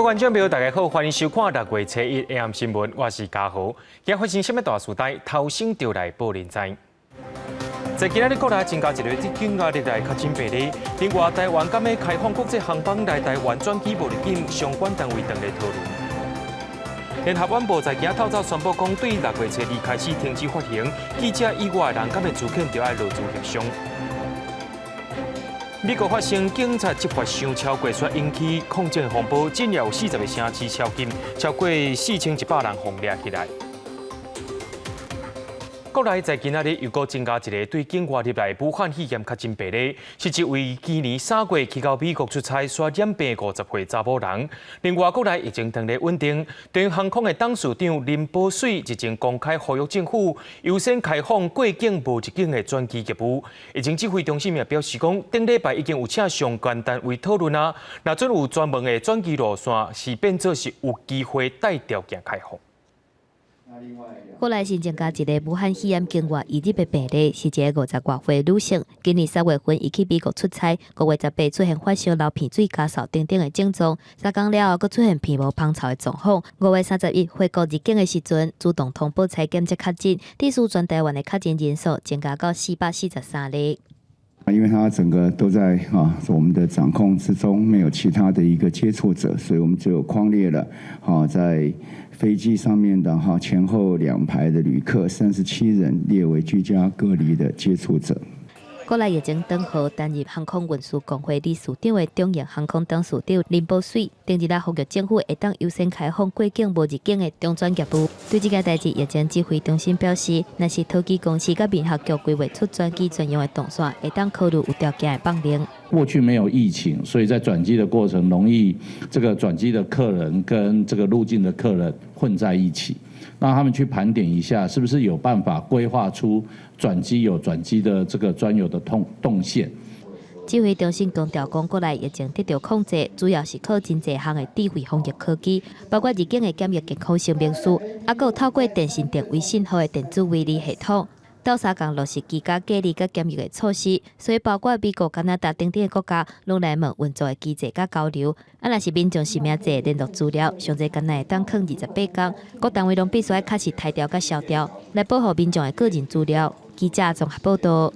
各位观众朋友，大家好，欢迎收看6月初一 AM 新闻，我是嘉豪。今发生什么大事代？头先就来报您知。在今日国内增加一个境外入来确诊病例，另外台湾敢要开放国际航班来台湾转机无入境，相关单位等咧讨论。联合晚报在今透早宣布讲，对6月初2开始停止发行，记者以外的人敢要出境，就要落注协商。美国发生警察执法伤超过，却引起抗争风暴，竟有40个城市宵禁，超过4100人被抓起来。国内在今仔日又搁增加一个对境外入来武汉肺炎确诊病例，是一位今年3月去到美国出差却染病50岁查某人。另外，国内疫情当日稳定，中央航空的董事长林保水日前公开呼吁政府优先开放过境无入境的转机业务。疫情指挥中心也表示讲，顶礼拜已经有请相关单位讨论啊，若准有专门的转机路线，是变作是有机会带条件开放。国内新增加一个武汉肺炎境外移入的病例，是一个50多岁女性。今年3月份，伊去美国出差，5月18出现发烧、流鼻水、咳嗽等等的症状。3天了后，佫出现鼻毛芳臭的状况。5月31回国入境的时阵，主动通报采检测确诊，第四全台湾的确诊人数增加到443例。因为它整个都在我们的掌控之中，没有其他的一个接触者，所以我们只有匡列了在飞机上面的前后2排的旅客37人列为居家隔离的接触者。国内疫情等候担任航空运输工会理事长的中型航空董事长林保水，顶日呼吁政府会当优先开放过境无入境的中转业务。对这个代志，疫情指挥中心表示，若是桃机公司甲民航局规划出转机专用的动线，会当考虑有条件的放领。过去没有疫情，所以在转机的过程容易这个转机的客人跟这个入境的客人混在一起。让他们去盘点一下，是不是有办法规划出转机有转机的这个专有的动线。指挥中心强调，国内疫情得到控制，主要是靠真侪项的智慧防疫科技，包括入境的检疫健康证明书，还有透过电信电卫信号的电子围篱系统。到3天落实居家隔离甲检疫的措施，所以包括美国、加拿大等等的国家，拢来问运作的机制甲交流。若是民众姓名册联络资料，上侪间会当坑28天，各单位拢必须要确实拆掉甲消掉，来保护民众的个人资料。记者综合报道。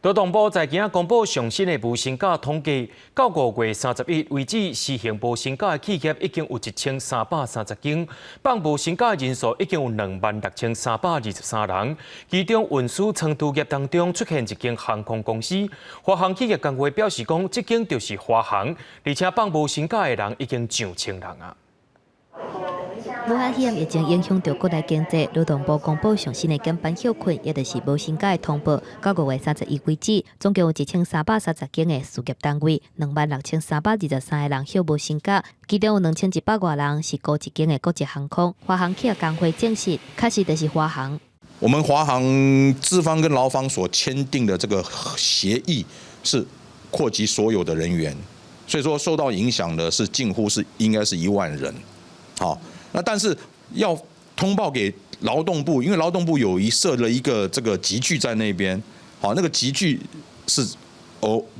劳动部在今仔公布上新的无薪假统计，到5月31日为止，实行无薪假的企业已经有1330间，放无薪假的人数已经有26323人。其中运输仓储业当中出现一间航空公司，华航企业工会表示讲，这间就是华航，而且放无薪假的人已经上千人啊。武汉肺炎疫情影响到国内经济，劳动部公布上新的减班休困，也就是无薪假的通报。到5月31日为止，总共有1330间的事业单位，26323个人休无薪假，其中有2100多人是高一间的国际航空。华航企业工会证实，确实就是华航。我们华航资方跟劳方所签订的这个协议是扩及所有的人员，所以说受到影响的是近乎应该是1万人。好。那但是要通报给劳动部，因为劳动部设了一个这个集聚在那边，好，那个集聚是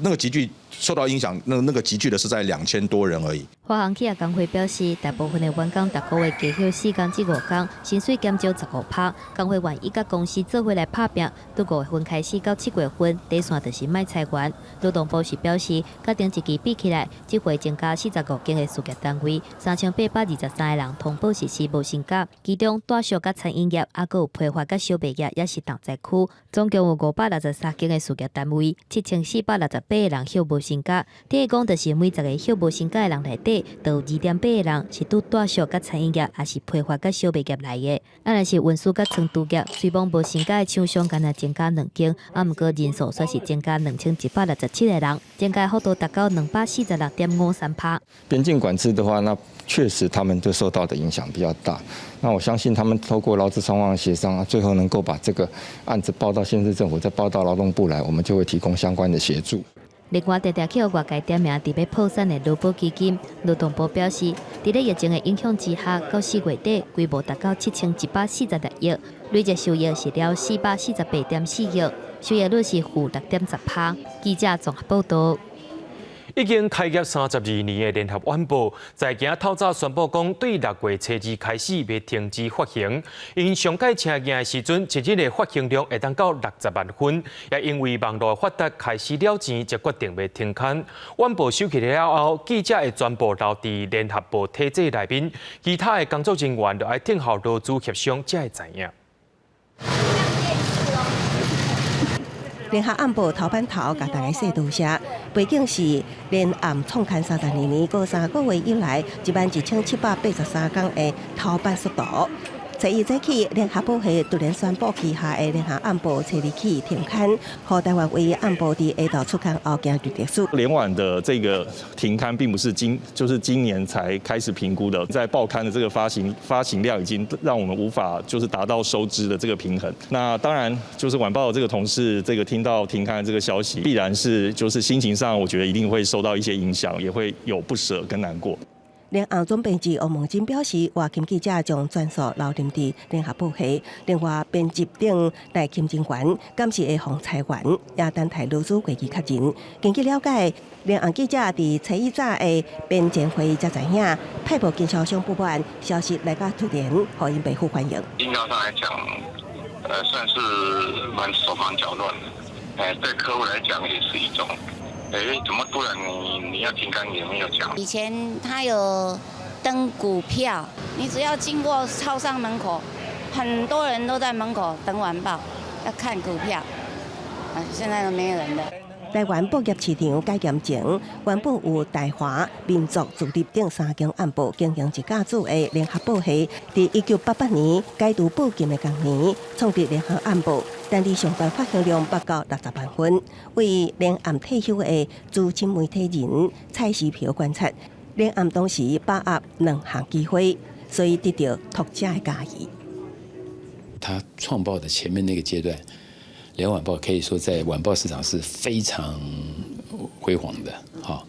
那个集聚受到影响，那个集聚的是在2000多人而已。华航企业工会表示，大部分的员工逐个月加休4天至5天，薪水减少15%。工会愿意甲公司做伙来拍拼，从5月份开始到7月份，底线就是卖裁员。劳动部是表示，甲顶一期比起来，这回增加45间的事业单位，3823个人通报实施无薪假，其中大小甲餐饮业，还有批发甲小卖业也是重灾区。总共有563间的事业单位，7468个人休无薪假。等于讲，就是每10个休无薪假的人内底，都有2.8个人是拄大小甲餐饮业，也是批发甲小卖业来的。若是运输甲仓储业，虽讲无薪假的厂商敢若增加2间，毋过人数却是增加2167个人，增加幅度达到246.53%。边境管制的话，那确实他们就受到的影响比较大。那我相信他们透过劳资双方的协商，最后能够把这个案子报到县市政府，再报到劳动部来，我们就会提供相关的协助。另外，常常去外界点名伫要破产的劳保基金，劳动部表示，伫咧疫情的影响之下，到4月底规模达到7146亿，累计收益是了448.4亿，收益率是负6.10%。记者综合报道。已经开业32年的联合晚报，在今透早宣布讲，对6月初2开始要停止发行。因上届请件的时阵，一日的发行量会当到60万份，也因为网络发达开始了钱，才决定要停刊。晚报收起了后，记者会全部留伫联合报体制内面，其他的工作人员就要听候劳资协商才会知影。联合晚报头版头甲大家说多谢，背景是联暗创刊32年，过3个月以来11783天的头版速度。初一早起，联合报系突然宣布旗下的联合晚报初2起停刊，和台湾唯一晚报伫下昼出刊后今日结束。联晚的这个停刊并不是今年才开始评估的，在报刊的这个发行量已经让我们无法达到收支的这个平衡。那当然晚报的这个同事听到停刊的这个消息，必然是心情上我觉得一定会受到一些影响，也会有不舍跟难过。联合总编辑王梦珍表示，外勤记者将全数留任伫联合报系。另外，编辑长赖金金元监视的防裁员，也等待劳资会议确认。根据了解，联合记者伫初一早的编前会议才知影，派报经销商不满，消息来甲突然，互因被负欢迎。经销商来讲，算是蛮手忙脚乱的。对客户来讲也是一种。怎么突然你要停刊也没有讲？以前他有登股票，你只要经过超商门口，很多人都在门口等晚报，要看股票。现在都没人了。台湾报业市场改革前，原本有台华、民族、自立等3间晚报经营一家子的联合报系，伫1988年改读报禁的同年，创立联合晚报。但伫上班发行量不到60万份。为联暗退休的资深媒体人蔡时票观察，联暗当时把握2项机会，所以得到读者的嘉义。他创报的前面那个阶段，联晚报可以说在晚报市场是非常辉煌的。好，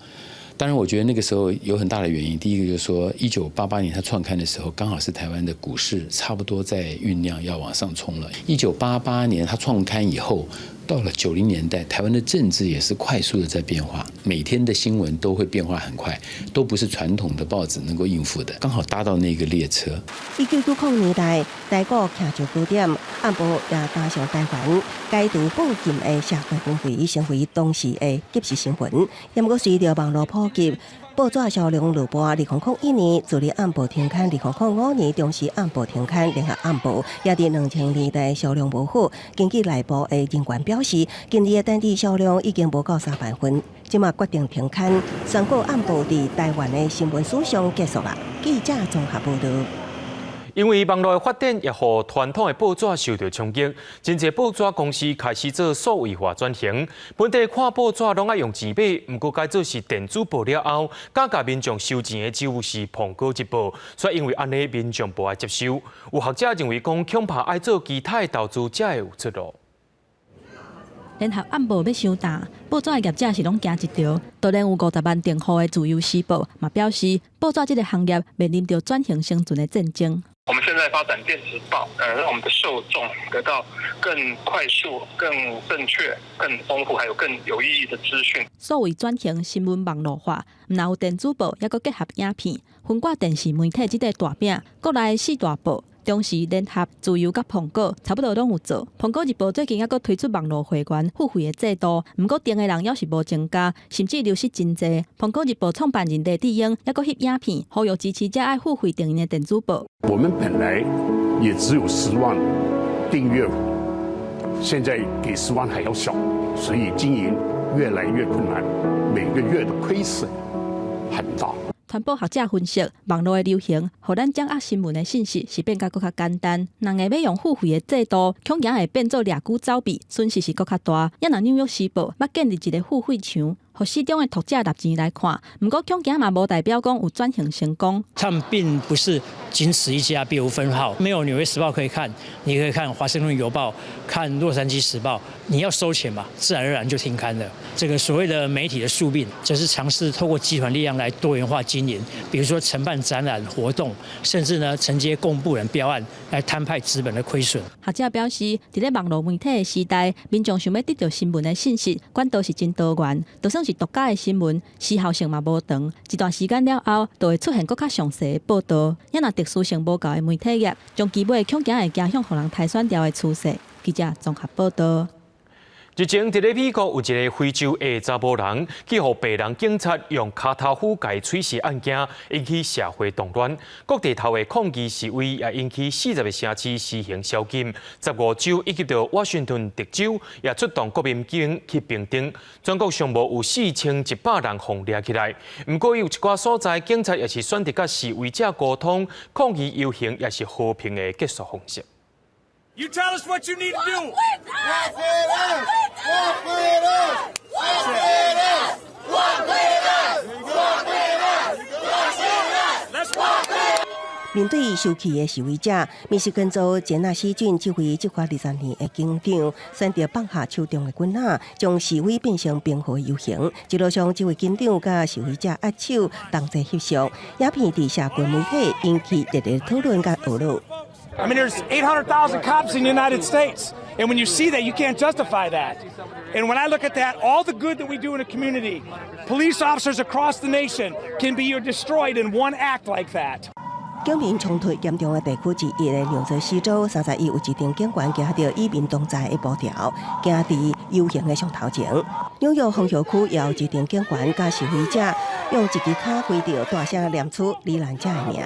当然我觉得那个时候有很大的原因。第一个就是说，1988年他创刊的时候，刚好是台湾的股市差不多在酝酿要往上冲了。1988年他创刊以后，到了90年代，台湾的政治也是快速的在变化，每天的新闻都会变化很快，都不是传统的报纸能够应付的。刚好搭到那个列车。1990年代，台股徛上高点，晚报也搭上台湾改读报禁的社会氛围，成为当时的即时新闻。也不过随着网络普及，报纸销量落波。2001年自立晚报停刊，2005年中时晚报停刊，联合晚报也伫2000年代销量无好。根据内部的人员表示，今年的单日销量已经无到3万份，即马决定停刊。全国晚报伫台湾的新闻史上结束了。记者综合报道。因为网络的发展，也让传统的报纸受到冲击。真侪报纸公司开始做数位化转型，本地看报纸拢爱用钱买，不过改做是电子报了后，加价民众收钱的只有是苹果日报，所以因为安尼民众不爱接受。有学者认为讲，恐怕爱做其他的投资才会有出路。联合晚报要收大，报纸的业者是拢行一条。当然有50万订户的自由时报，嘛表示报纸这个行业面临着转型生存的战争。我们现在发展电子报，让我们的受众得到更快速、更正确、更丰富，还有更有意义的资讯。所谓转型新闻网络化，毋但有电子报，也佮结合影片，分挂电视媒体这个大饼。国内4大报。中时联合、自由甲苹果差不多拢有做。苹果日报最近还佫推出网络会员付费的制度，毋过订的人要是无增加，甚至流失真侪。苹果日报创办人李志英还佫翕影片，呼吁支持者爱付费订阅的电子报。我们本来也只有10万订阅，现在比10万还要少，所以经营越来越困难，每个月的亏损很大。传播学者分析，网络的流行，互咱掌握新闻的信息是变甲更较简单。人会要用付费的制度，恐惊会变做掠龟走弊，损失是更较大。也若纽约时报要建立一个付费墙，互市中的读者纳钱来看。不过恐惊嘛无代表讲有转型成功。他们并不是仅此一家，别无分号。没有《纽约时报》可以看，你可以看《华盛顿邮报》、看《洛杉矶时报》。你要收钱嘛，自然而然就停刊了。这个所谓的媒体的宿命，则是尝试透过集团力量来多元化经营，比如说承办展览活动，甚至呢承接公部人标案来摊派资本的亏损。学者表示，在网络媒体的时代，民众想要得到新闻的信息，管道是真多元，就算是是独家的新闻，时效性嘛无长，一段时间了后，就会出现更较详细的报道。也若特殊性无够的媒体业，将基本恐惊会加向互人抬选掉的趋势。记者综合报道。日前，伫咧美国有一个非洲的查某人，去互白人警察用脚头斧解吹死案件，引起社会动乱。各地头的抗议示威也引起40个城市施行宵禁。15州以及到华盛顿特州也出动国民警去平定。全国上无有4100人互抓起来。不过有一寡所在，警察也是选择甲示威者沟通，抗议游行也是和平的结束方式。You tell us what you need to do. Walk with us. Walk with us. Walk with us. Walk with us. Walk with us. Walk with us. Let's walk with us. 面对受气的示威者，密西根州杰纳西郡指挥执法20年的警长，选择放下手中的棍仔，将示威变成平和游行。一路上，这位警长甲示威者握手，同齐翕相，影片伫社群媒体引起热烈讨论甲讨论。I mean, there's 800,000 cops in the United States. And when you see that, you can't justify that. And when I look at that, all the good that we do in the community, police officers across the nation can be destroyed in one act like that. 警民冲突严重的地区之一的纽泽西州，31有一名警官行到以民同在的步调，行伫游行的上头前。纽约红桥区也有一名警官甲示威者用一支脚挥着大声念出罹难者的名。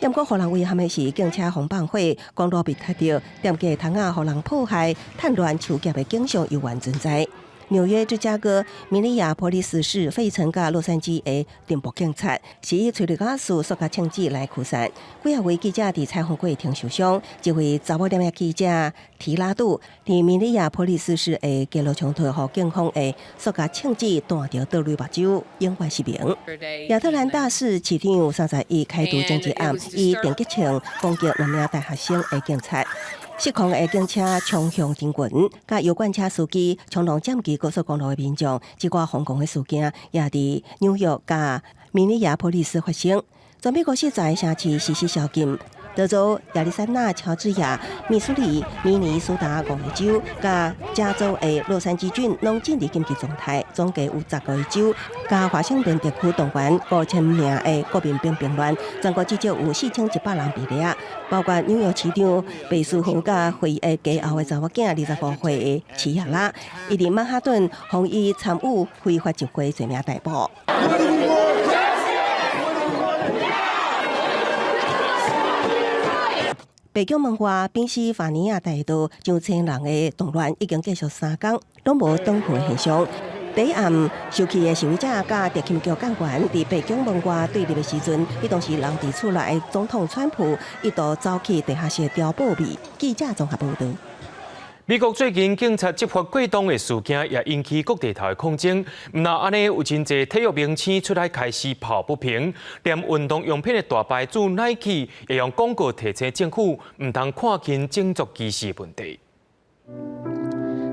不过，互人遗憾的是，警车风放火，公路被踢到，店家窗仔互人破坏、趁乱抢劫的景象犹原存在。纽约、芝加哥、明尼亚波利斯市、费城甲洛杉矶的电部警察是以催泪瓦斯塑胶枪支来驱散。几位记者伫采访过程受伤，一位查某点的记者提拉杜伫明尼亚波利斯市的街路冲突，互警方的塑胶枪支弹着倒入目睭，永远失明。亚特兰大市市长31开除政治案，以电击枪攻击2名大学生的警察。失控的警车冲向警棍，甲油罐车司机冲撞占据高速公路的民众，一寡疯狂的事件也伫纽约甲明尼亚波利斯发生。全美国10个城市实施宵禁。德州、亚利桑那、乔治亚、密苏里、明尼苏达共和州、甲加州的洛杉矶郡拢进入紧急状态，总计有10个州。甲华盛顿特区动员5000名的国民兵平乱，全国至少有4100人被掠，包括纽约市长贝斯福甲会的家后的查某囝25岁的齐亚拉，伊伫曼哈顿防以参与非法集会罪名逮捕。北京文化宾夕法尼亚大道上千人的动乱已经继续3天，拢无返回现象。第一暗，受气的示威者甲特勤局警官伫北京文化对立的时阵，伊当时人伫厝内的总统川普一度走去地下室调报米。记者综合报道。美国最近警察执法过当的事件也引起各地头的抗争。唔那安尼，有真侪体育明星出来开始抱不平，连运动用品的大牌子 Nike 也用广告提醒政府唔通看轻种族歧视问题。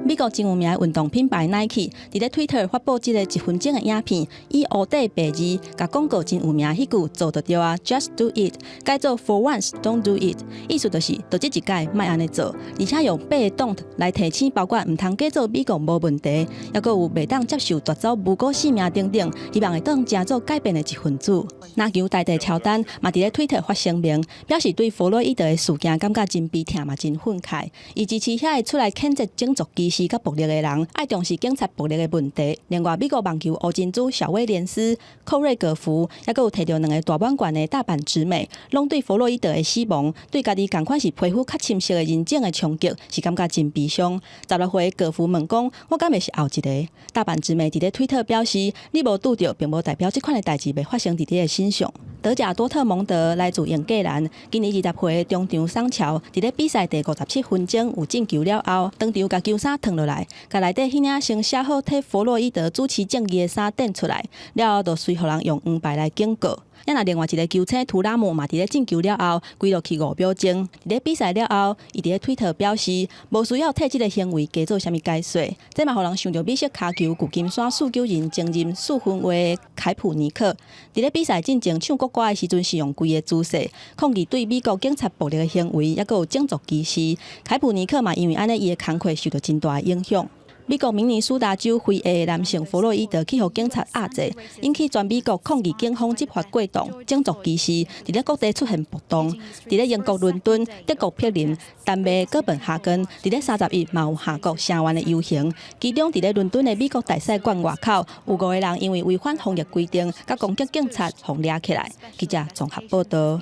美国真有名的运动品牌 Nike 伫咧 Twitter 发布一个1分钟的影片，以乌底白字甲广告真有名迄句做得到啊 ，Just do it， 改做 For once don't do it， 意思就是这一届莫安尼做，而且用8 don't 来提醒，包括唔通假做美国无问题，也佫有袂当接受夺走无辜性命等等，希望会当加做改变的一份子。篮球大帝乔丹嘛伫咧 Twitter 发声明，表示对弗洛伊德的事件感觉真悲痛嘛真愤慨，伊支持遐个出来谴责种族歧视甲暴力的人，爱重视警察暴力的问题。另外，美国网球欧金珠小威廉斯、寇瑞格夫，也佫有摕到2个大满贯的大阪直美，拢对弗洛伊德的死亡，对家己同款是皮肤较深色的人种的冲击，是感觉真悲伤。16岁格夫问讲：“我敢会是后一个？”大阪直美伫咧推特表示：“你无拄到，并无代表这款的代志袂发生伫你的身上。”德甲多特蒙德来自英格兰，今年20岁的中场桑乔伫咧比赛第57分钟有进球了后，当场甲球衫脱落来，甲内底迄领先写好替弗洛伊德主持正义的衫垫出来，了后就随互人用黄牌来警告。也那另外一个球星图拉姆嘛，伫咧进球了后，跪落去5秒钟。伫咧比赛了后，伊伫咧推特表示，无需要替即个行为加做啥物解释。这嘛，互人想到美式骹球旧金山四球人前任4分卫凯普尼克，伫咧比赛进前唱国歌的时阵是用跪的姿势，抗议对美国警察暴力的行为，也佫有种族歧视。凯普尼克嘛，因为安尼伊的工课受到真大的影响。美国明尼苏达州辉的男性弗洛伊德去互警察压制，引起全美国抗议警方执法过动、种族歧视，伫咧各地出现暴动。伫咧英国伦敦、德国柏林、丹麦哥本哈根，伫咧30日嘛有下国声援的游行。其中伫咧伦敦的美国大使馆外口，有5个人因为违反防疫规定，甲攻击警察，互抓起来。记者综合报道。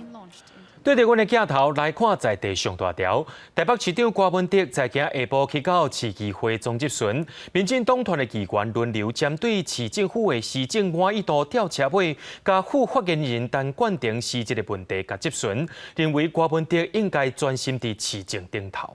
对着阮的镜头来看在地上大条，台北市长郭文德在今下晡去到市议会总集船，民进党团的议员轮流针对市政府的施政满意度调查会，甲副发言人陈冠廷施这个问题甲集船，认为郭文德应该专心伫市政顶头。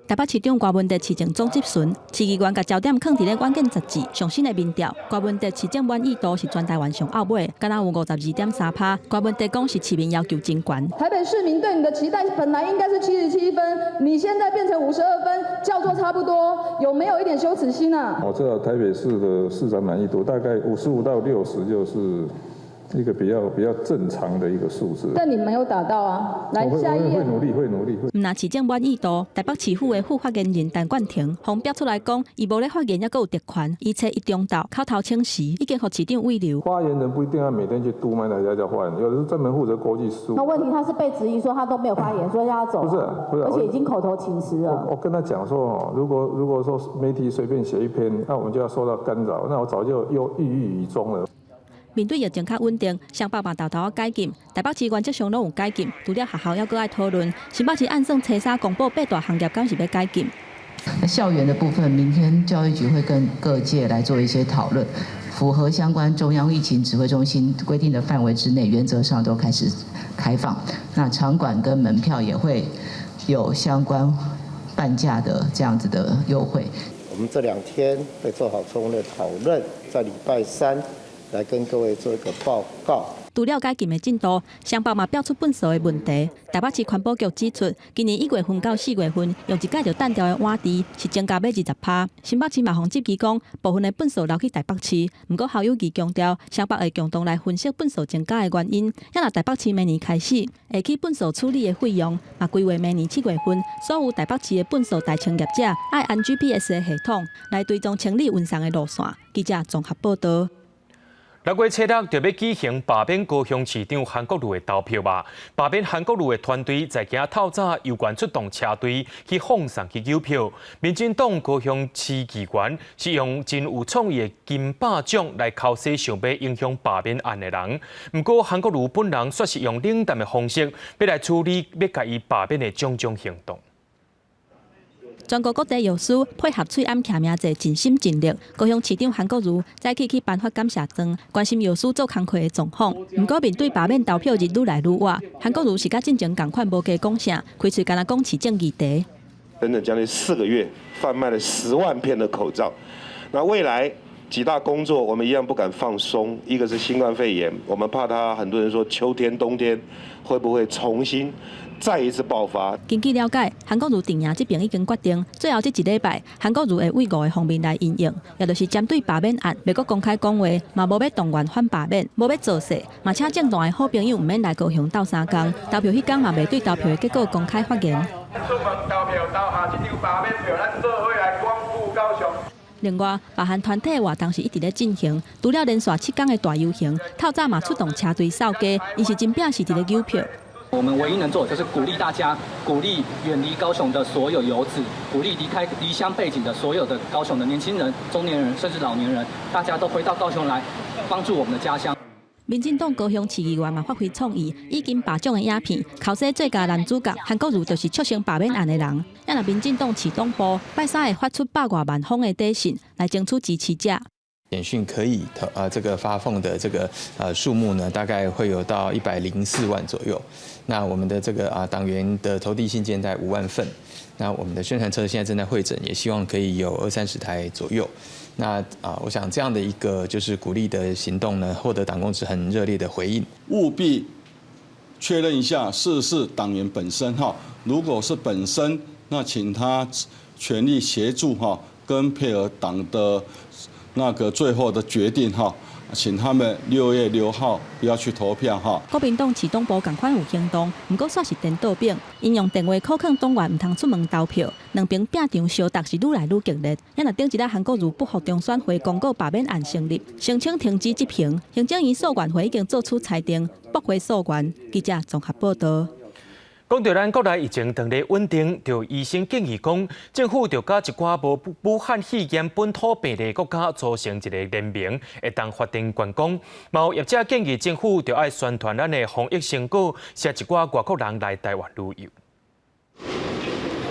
台北市长郭文德市政总集船，市议员甲焦点放伫咧关键10字上新的民调。郭文德市政满意度是全台湾上后尾，敢若有52.3%。郭文德讲是市民要求真悬。台北市民对你的期待本来应该是77分，你现在变成52分，叫做差不多，有没有一点羞耻心啊？我知道台北市的市长满意度大概55到60，就是一个比较正常的一个数字。但你没有达到啊！来下一页。会努力。唔拿市政满意度，台北市府的副发言人陈冠廷方表出来讲，伊无咧发言，抑阁有特权，伊找一中道口头请示，已经互市长慰留。发言人不一定要每天去督麦大家叫发言人，有的是专门负责国际事务。那问题他是被质疑说他都没有发言，说要走。不是，而且已经口头请辞了。我跟他讲说，如果说媒体随便写一篇，那我们就要受到干扰，那我早就郁郁于中了。面对疫情较稳定，双北嘛豆豆啊改进，台北市原则上拢有改进，除了学校还阁爱讨论。新北市按算初三公布8大行业敢是要改进。校园的部分，明天教育局会跟各界来做一些讨论，符合相关中央疫情指挥中心规定的范围之内，原则上都开始开放。那场馆跟门票也会有相关半价的这样子的优惠。我们这2天会做好充分的讨论，在礼拜3。来跟各位做一个报告。除了改进的进度，双北嘛标出粪扫的问题。台北市环保局指出，今年1月份到4月份，用一届就弹掉的瓦池是增加要20%。新北市嘛防执局讲，部分的粪扫留去台北市，不过校友义强调，双北会共同来分析粪扫增加的原因。也若台北市明年开始下起粪扫处理的费用，嘛规划明年7月份，所有台北市的粪扫代清业者爱按 GPS 的系统来追踪清理运送的路线。记者综合报道。6月7日就要举行罢免高雄市长韩国瑜的投票吧。罢免韩国瑜的团队在今透早由关出动车队去放送去邮票。民进党高雄市议员是用真有创意的金霸奖来敲洗想要影响罢免案的人。不过韩国瑜本人却是用冷淡的方式要来处理要甲伊罢免的种种行动。全国各地药师配合翠暗徛名者，尽心尽力。高雄市长韩国瑜早起去颁发感谢状，关心药师做工课的状况。不过面对罢免投票日愈来愈晚，韩国瑜是甲进前同款无加讲啥，开嘴干那讲市政议题。整整将近4个月，贩卖了10万片的口罩。那未来几大工作，我们一样不敢放松。一个是新冠肺炎，我们怕它很多人说秋天、冬天会不会重新再一次爆发。根据了解，韩国瑜定赢这边已经决定，最后这1礼拜，韩国瑜会为5个方面来应用，也就是针对罢免案，袂阁公开讲话，嘛无要动员反罢免，无要造势，嘛请政党的好朋友唔免来高雄斗3天。投票迄天嘛袂对投票的结果公开发言。投票投下这张罢免票，咱做伙来光复高雄。另外，罢韩团体的活动是一直咧进行，除了连续7天的大游行，透早嘛出动车队扫街，伊是真拼是伫咧邮票。我们唯一能做的就是鼓励大家，鼓励远离高雄的所有游子，鼓励离乡背景的所有的高雄的年轻人、中年人，甚至老年人，大家都回到高雄来，帮助我们的家乡。民进党高雄市议员嘛发挥创意，已经罢奖的影片，考试最佳男主角韩国瑜就是促成罢免案的人。也若民进党市党部拜三会发出100多万封的底信，来争取支持者。简讯可以这个发放的这个数目呢，大概会有到104万左右。那我们的这个党员的投递信件在5万份。那我们的宣传车现在正在会诊，也希望可以有20-30台左右。那我想这样的一个就是鼓励的行动呢，获得党公职很热烈的回应。务必确认一下是不是党员本身哈，如果是本身，那请他全力协助哈，跟配合党的那个最后的决定哈，请他们6月6号不要去投票哈。国民党市党部同款有行动，不过煞是颠倒兵，因用电话考劝党员唔通出门投票，两边拼场相斗是愈来愈激烈。也若顶一日韩国瑜不服中选会公告罢免案成立，申请停止执行，行政院诉愿会已经做出裁定，驳回诉愿。记者综合报道。讲到咱国内疫情长期稳定，就医生建议讲，政府就甲一寡无武汉肺炎本土病例国家组成一个联名，会当发电观光。嘛有业者建议政府就要宣传咱的防疫成果，吸一寡外国人来台湾旅游。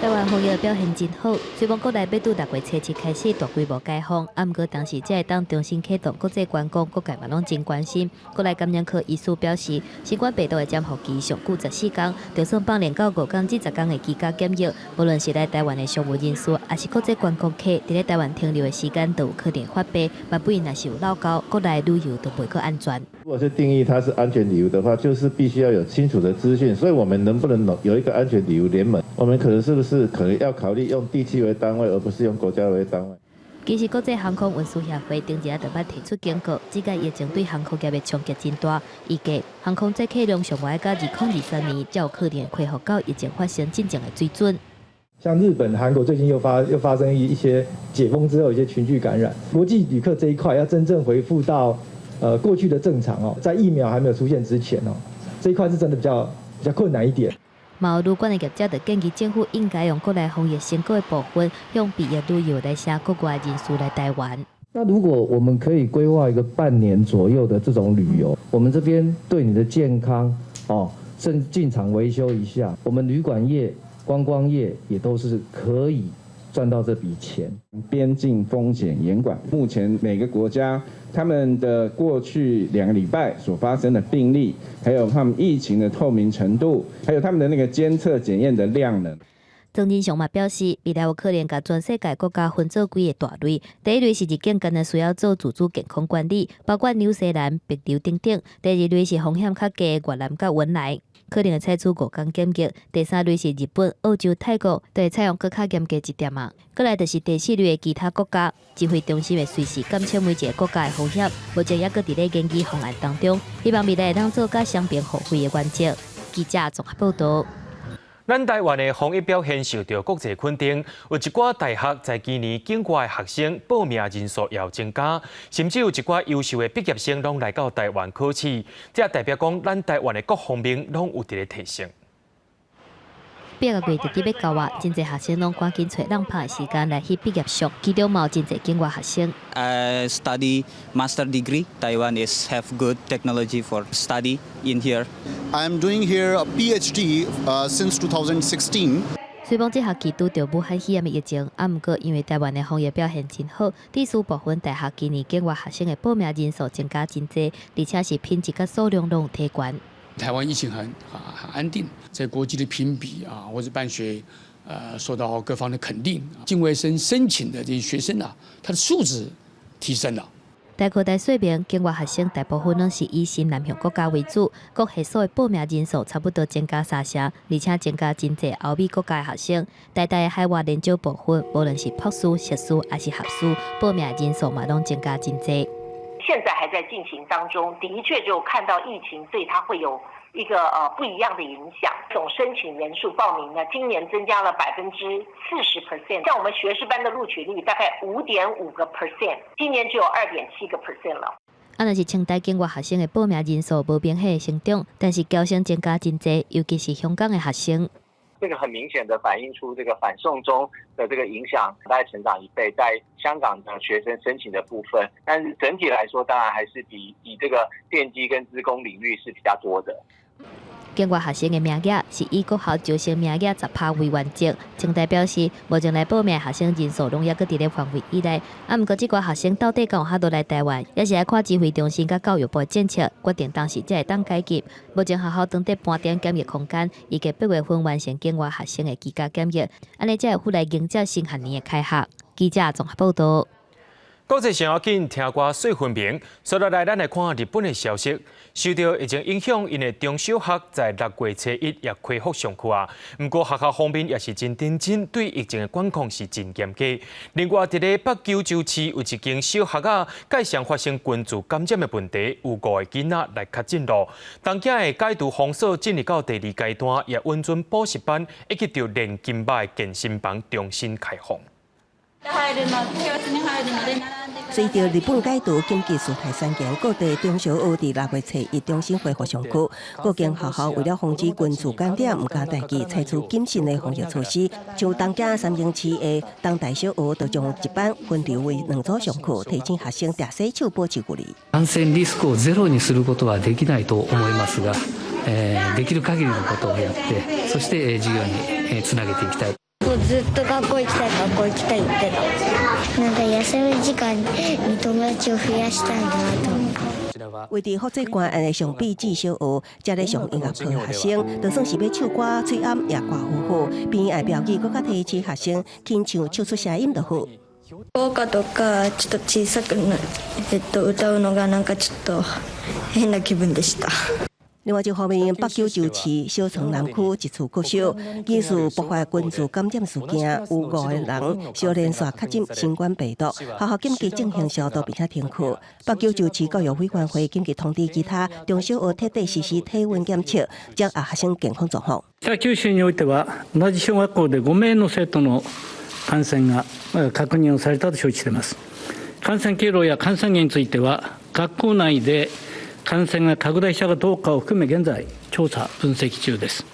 台湾防疫表现真好，虽然国内要拄6月初7开始大规模解封，不过当时才会当重新启动国际观光，各界嘛拢真关心。国内感染科医师表示，新冠病毒的潜伏期上久14天，就算放连到5天至10天的居家检疫，无论是来台湾的商务人士，还是国际观光客，伫咧台湾停留的时间都有可能发病，嘛不然若是有漏交，国内旅游都袂够安全。如果是定义它是安全旅游的话，就是必须要有清楚的资讯。所以我们能不能有一个安全旅游联盟？我们可能要考虑用地区为单位，而不是用国家为单位。其实国际航空运输协会顶一日就捌提出警告，这届疫情对航空业的冲击真大。预计航空载客量上要到2023年才有可能恢复到疫情发生真正的水准。像日本、韩国最近又发生一些解封之后一些群聚感染，国际旅客这一块要真正恢复到过去的正常哦，在疫苗还没有出现之前哦，这一块是真的比较困难一点。嘛有旅馆的业者就建议政府应该用国内防疫成果的部分，用毕业旅游来吸国外人士来台湾。那如果我们可以规划一个半年左右的这种旅游，我们这边对你的健康哦，甚至进场维修一下，我们旅馆业、观光业也都是可以赚到这笔钱。边境风险严管，目前每个国家他们的过去2个礼拜所发生的病例，还有他们疫情的透明程度，还有他们的那个监测检验的量能。曾金雄嘛表示，未来有可能把全世界国家分做几个大类。第一类是日境间需要做自主健康管理，包括纽西兰、帛琉等等；第二类是风险较低的越南甲文莱，可能会采取5天检疫；第三类是日本、澳洲、泰国，都会采用更较严格一点啊。再来就是第四类的其他国家，指挥中心会随时监测每一个国家的风险，目前也搁伫咧研究方案当中，希望未来会当做甲双边互惠的原则。记者综合报道。咱台湾的防疫表现受到国际肯定，有一寡大学在今年境外的学生报名人数也增加，甚至有一寡优秀的毕业生拢来到台湾考试，这代表讲咱台湾的各方面拢有伫咧提升。8个月就伫要到啊，真侪学生拢赶紧找人拍的时间来去毕业宿，其中嘛有真侪境外学生。I study master degree. Taiwan have good technology for study in here. I'm doing here a PhD since 2016. 虽然这学期拄到武汉肺炎的疫情，不过因为台湾的防疫表现真好，地区部分大学今年境外学生的报名人数增加真多，而且是品质甲数量拢有提悬。台湾疫情很安定，在国际的评比啊，或者办学，受到各方的肯定。境外生申请的这些学生啊，他的素质提升了。台科大说明，境外学生大部分拢是以新南向国家为主，各系所的报名人数差不多增加3成，而且增加真侪欧美国家的学生。台大的海外研究部分，无论是博士、硕士还是学士，报名人数嘛拢增加真侪。现在还在进行当中，的确就看到疫情对它会有一个不一样的影响。总申请人数报名呢，今年增加了40%，像我们学士班的录取率大概5.5%，今年只有2.7%了。若是清大境外学生的报名人数无明显的成长，但是交生增加真侪，尤其是香港的学生。这个很明显的反映出这个反送中的这个影响，大概成长1倍，在香港的学生申请的部分，但是整体来说，当然还是比这个电机跟资工领域是比较多的。境外学生的名额是以国校招生名额10%为原则。清大表示，目前来报名的学生人数拢还搁伫咧范围以内。不过，这寡学生到底敢有法度来台湾，也是要看指挥中心甲教育部政策决定，当时才会当解禁。目前学校当地半点检疫空间，预计8月份完成境外学生的居家检疫，安尼才会赴来迎接新学年的开学。记者综合报道。国际上要紧，听歌说分明。接落来，咱来看日本的消息。受到疫情影响，因的中小学在6月初1也恢复上课啊。不过学校方面也是真认真，对疫情的管控是真严格。另外，伫咧北九州市有一间小学啊，界上发生群聚感染的问题，有5个囡仔来确诊咯。当家的解除封锁进入到第2阶段，也温存补习班以及着练金马的健身房重新开放。随着日本解除紧急事态宣言，各地中小学伫6月初1重新恢复上课。各间学校为了防止群聚感染，唔敢大忌，采取谨慎的防疫措施。像东京3星期的东大小学，就将一班分流为2组上課，提醒學生趯洗手、保持距離。感染リスクをゼロにすることはできないと思いますが、できる限りのことをやって、そして授業につなげていきたい。ずっと学校行きたい言ってた。なんか休み時間に友達を増やしたいなと思う。为着复制关安的上比至小学，才咧上音乐课的学生，就算是要唱歌、吹暗也挂好好，边爱表演，搁较提醒学生轻唱唱出声音就好。校歌とかちょっと小さく歌うのがなんかちょっと変な気分でした。另外一方面，北九州市小城南区一处国小疑似爆发群聚感染事件，有5个人小连续确诊新冠病毒，学校紧急进行消毒并且停课。北九州市教育委員會緊急通知其他中小學徹底實施體溫檢測，掌握學生健康狀況。北九州においては同じ小学校で5名の生徒の感染が確認をされたと承知しています。感染経路や感染源については学校内で感染が拡大したかどうかを含め現在調査分析中です。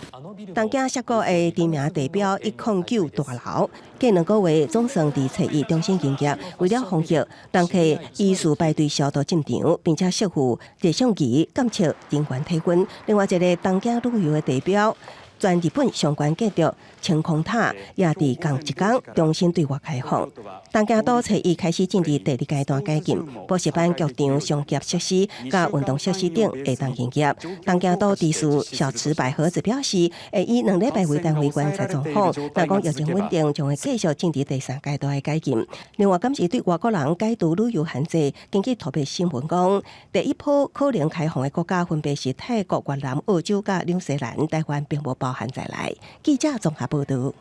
東京涉谷的知名地標109大樓，近2個月總算伫初1重新營業。為了防疫，當客依序排隊消毒進場，並且設附熱相機監測人員體溫。另外一個東京旅遊的地標，全日本相關建築晴空塔也伫同一天重新對外開放。東京都初1開始進入第2階段解禁，補習班、劇場、商業設施、甲運動設施等會當營業。東京都地事小池百合子表示，會以2禮拜為單位觀察狀況，若講疫情穩定，將會繼續進入第3階段的解禁。另外，今次對外國人解除旅遊限制，根據特別新聞講，第一波可能開放的國家分別是泰國、越南、澳洲甲紐西蘭，台灣並無包含在內。記者綜合報道。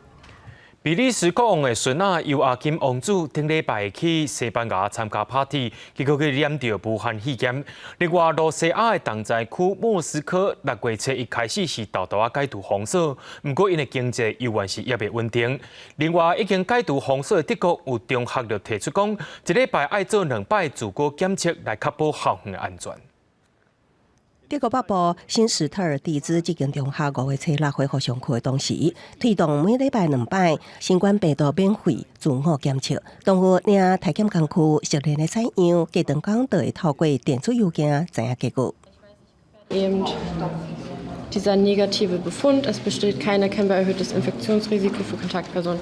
比利時國王的孫仔尤亞金王子頂禮拜去西班牙參加 party， 結果佢染到武漢肺炎。另外，羅西亞的重災區莫斯科6月初1開始是豆豆解除封鎖，不過因的經濟依然是也未穩定。另外，已經解除封鎖的德國有中學就提出講，一禮拜愛做2擺自我檢測來確保校園的安全。德國北部新史特爾地區這間中學5月初6恢復上課的同時，推動每禮拜2擺新冠病毒免費自我檢測。同時，領體檢工區熟練的採樣，隔長工就會透過電子郵件知影結果。Dieser negative Befund, es besteht kein erkennbar erhöhtes Infektionsrisiko für Kontaktpersonen.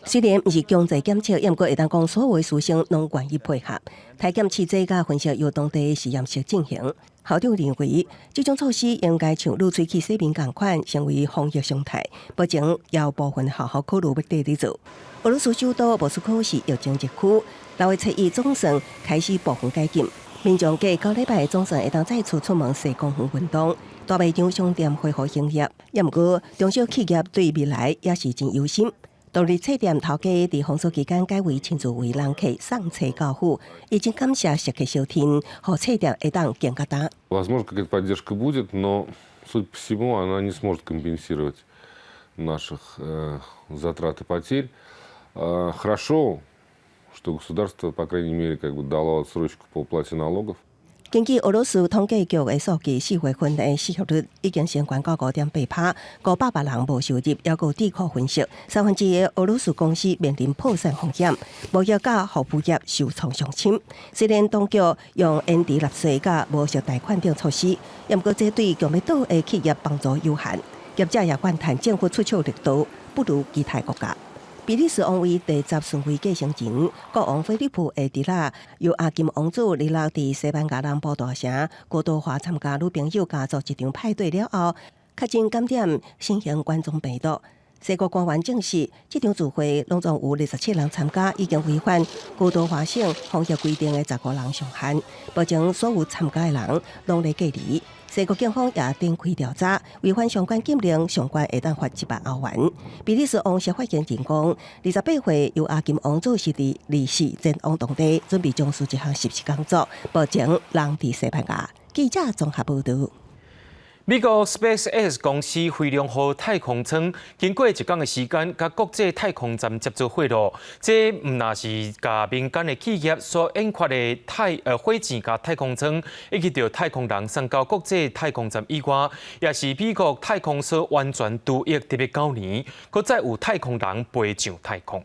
雖然不是強制檢測，也毋過會當講所有師生攏願意配合。體檢試劑甲分析由當地實驗室進行。校長認為，這種措施應該像擼喙齒洗面同款，成為防疫常態。目前有部分學校考慮要第二做。俄羅斯首都莫斯科是疫情熱區，6月初1總算開始部分解禁，民眾隔9禮拜總算會當再次出門曬公園運動。大賣場商店恢復營業，也毋過中小企業對未來也是真憂心。獨立冊店頭家在封鎖期間改為親自為人客送冊到府，已經感謝食客收聽，讓冊店會當更加大。Возможно, какая-то поддержка будет, но, судя по всему, она не сможет компенсировать наших затрат и потерь. Хорошо, что государство, по крайней мере, дало отсрочку по уплате налогов. 根據俄羅斯統計局的數據，4月份的失業率已經升高到5.8%，500人無收入，也有地庫分析，1/3的俄羅斯公司面臨破產風險，無業甲服務業受創傷深。雖然當局用延遲納稅甲無息貸款等措施，也毋過這對強要倒的企業幫助有限，業者也怨嘆政府出手力度不如其他國家。比利時王位第10順位繼承人，國王菲利普的弟仔尤亞金王子日落在西班牙南部大城過度化參加女朋友家族一場派對了後，確診感染新型冠狀病毒。西国官员证实，这场聚会拢总有27人参加，已经违反高度华省防疫规定的15人上限，保证所有参加的人拢来隔离。西国警方也展开调查，违反相关禁令，上关会当罚1万欧元。比利时王室发言人讲，28岁由阿金王主席的离世前往当地，准备从事一项实习工作，保证人伫西班牙。记者综合报道。美国 SpaceX 公司飞龙号太空舱经过1天的时间，甲国际太空站接触汇入，这唔那是甲民间的企业所研发的火箭甲太空舱，以及着太空人送到国际太空站以外，也是美国太空所完全独一特别9年，搁再有太空人飞上太空。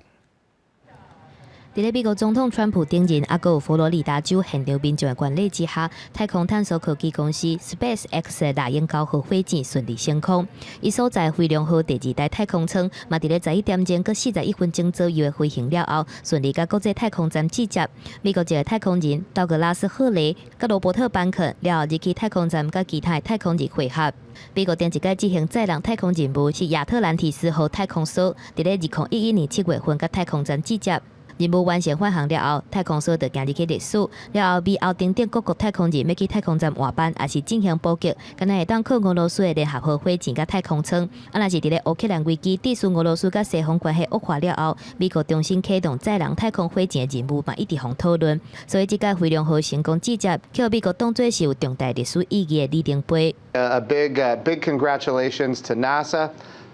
伫咧美国总统川普顶任，还有佛罗里达州现场民众的管理之下，太空探索科技公司 SpaceX 的猎鹰9号火箭顺利升空。伊所在飞龙号第2代太空舱，嘛伫咧11点钟搁41分钟左右的飞行了后，顺利甲国际太空站接接。美国一个太空人道格拉斯·赫雷甲罗伯特·班肯了后，入去太空站甲其他太空人会合。美国顶一届执行载人太空任务是亚特兰蒂斯号太空梭，伫咧2011年7月份甲太空站接接。任务完成返航了后，太空梭就行入去历史。了后，美欧等各国太空人要去太空站换班，也是进行补给，敢若会当靠俄罗斯的联合号火箭甲太空舱。若是伫咧乌克兰危机致使俄罗斯甲西方关系恶化了後，美國重新啟動載人太空火箭的任務嘛，一直互討論。所以，這屆飛龍號成功接接，叫美國當作是有重大歷史意義的里程碑。A big congratulations to NASA,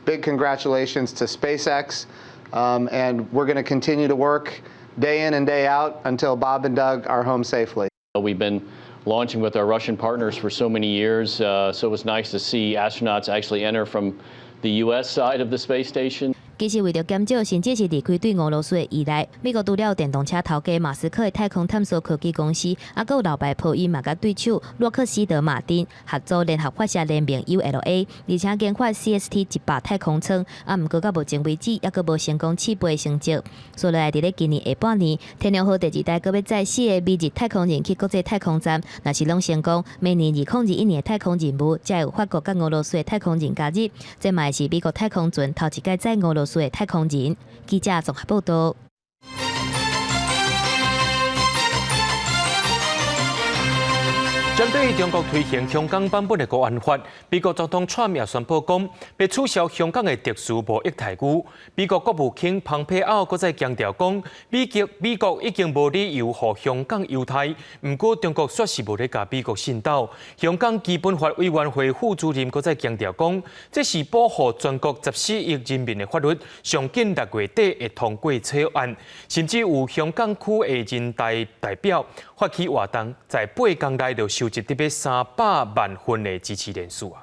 big congratulations to SpaceX. And we're going to continue to work day in and day out until Bob and Doug are home safely. We've been launching with our Russian partners for so many years, so it was nice to see astronauts actually enter from the U.S. side of the space station. 其实为了减少甚至是离开对俄罗斯的依赖，美国除了电动车头家马斯克的太空探索科技公司，还有老牌波音嘛甲对手洛克希德马丁合作联合发射联名 ULA， 而且研发 CST-100太空舱，毋过到目前为止，还阁无成功起飞的成绩。所以伫咧今年下半年，天龙号第2代阁要载4个美日太空人去国际太空站，若是拢成功，明年2021年的太空任务，才有法国甲俄罗斯的太空人加入，这嘛是美国太空船头一届载俄罗斯的太空人。记者综合报道。针对中国推行香港版本的国安法，美国总统川普也宣布讲，要取消香港的特殊贸易待遇。美国国务卿蓬佩奥搁再强调讲，美国已经无理由互香港犹太，不过中国确实无咧甲美国渗透。香港基本法委员会副主任搁再强调讲，这是保护全国14亿人民的法律，上紧6月底会通过草案，甚至有香港区的人大代表发起活动，在8天内就收集特别300万份的支持人数啊！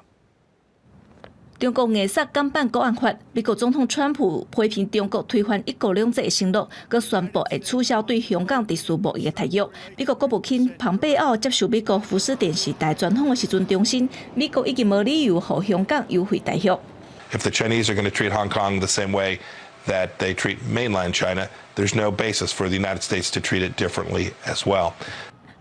中国硬杀港版国安法，美国总统川普批评中国推翻一国两制的承诺，佮宣布会取消对香港特殊贸易的待遇。美国国务卿蓬佩奥接受美国福斯电视台专访的时阵重申，美国已经无理由互香港优惠待遇。If the Chinese are going to treat Hong Kong the same way that they treat mainland China, there's no basis for the United States to treat it differently as well.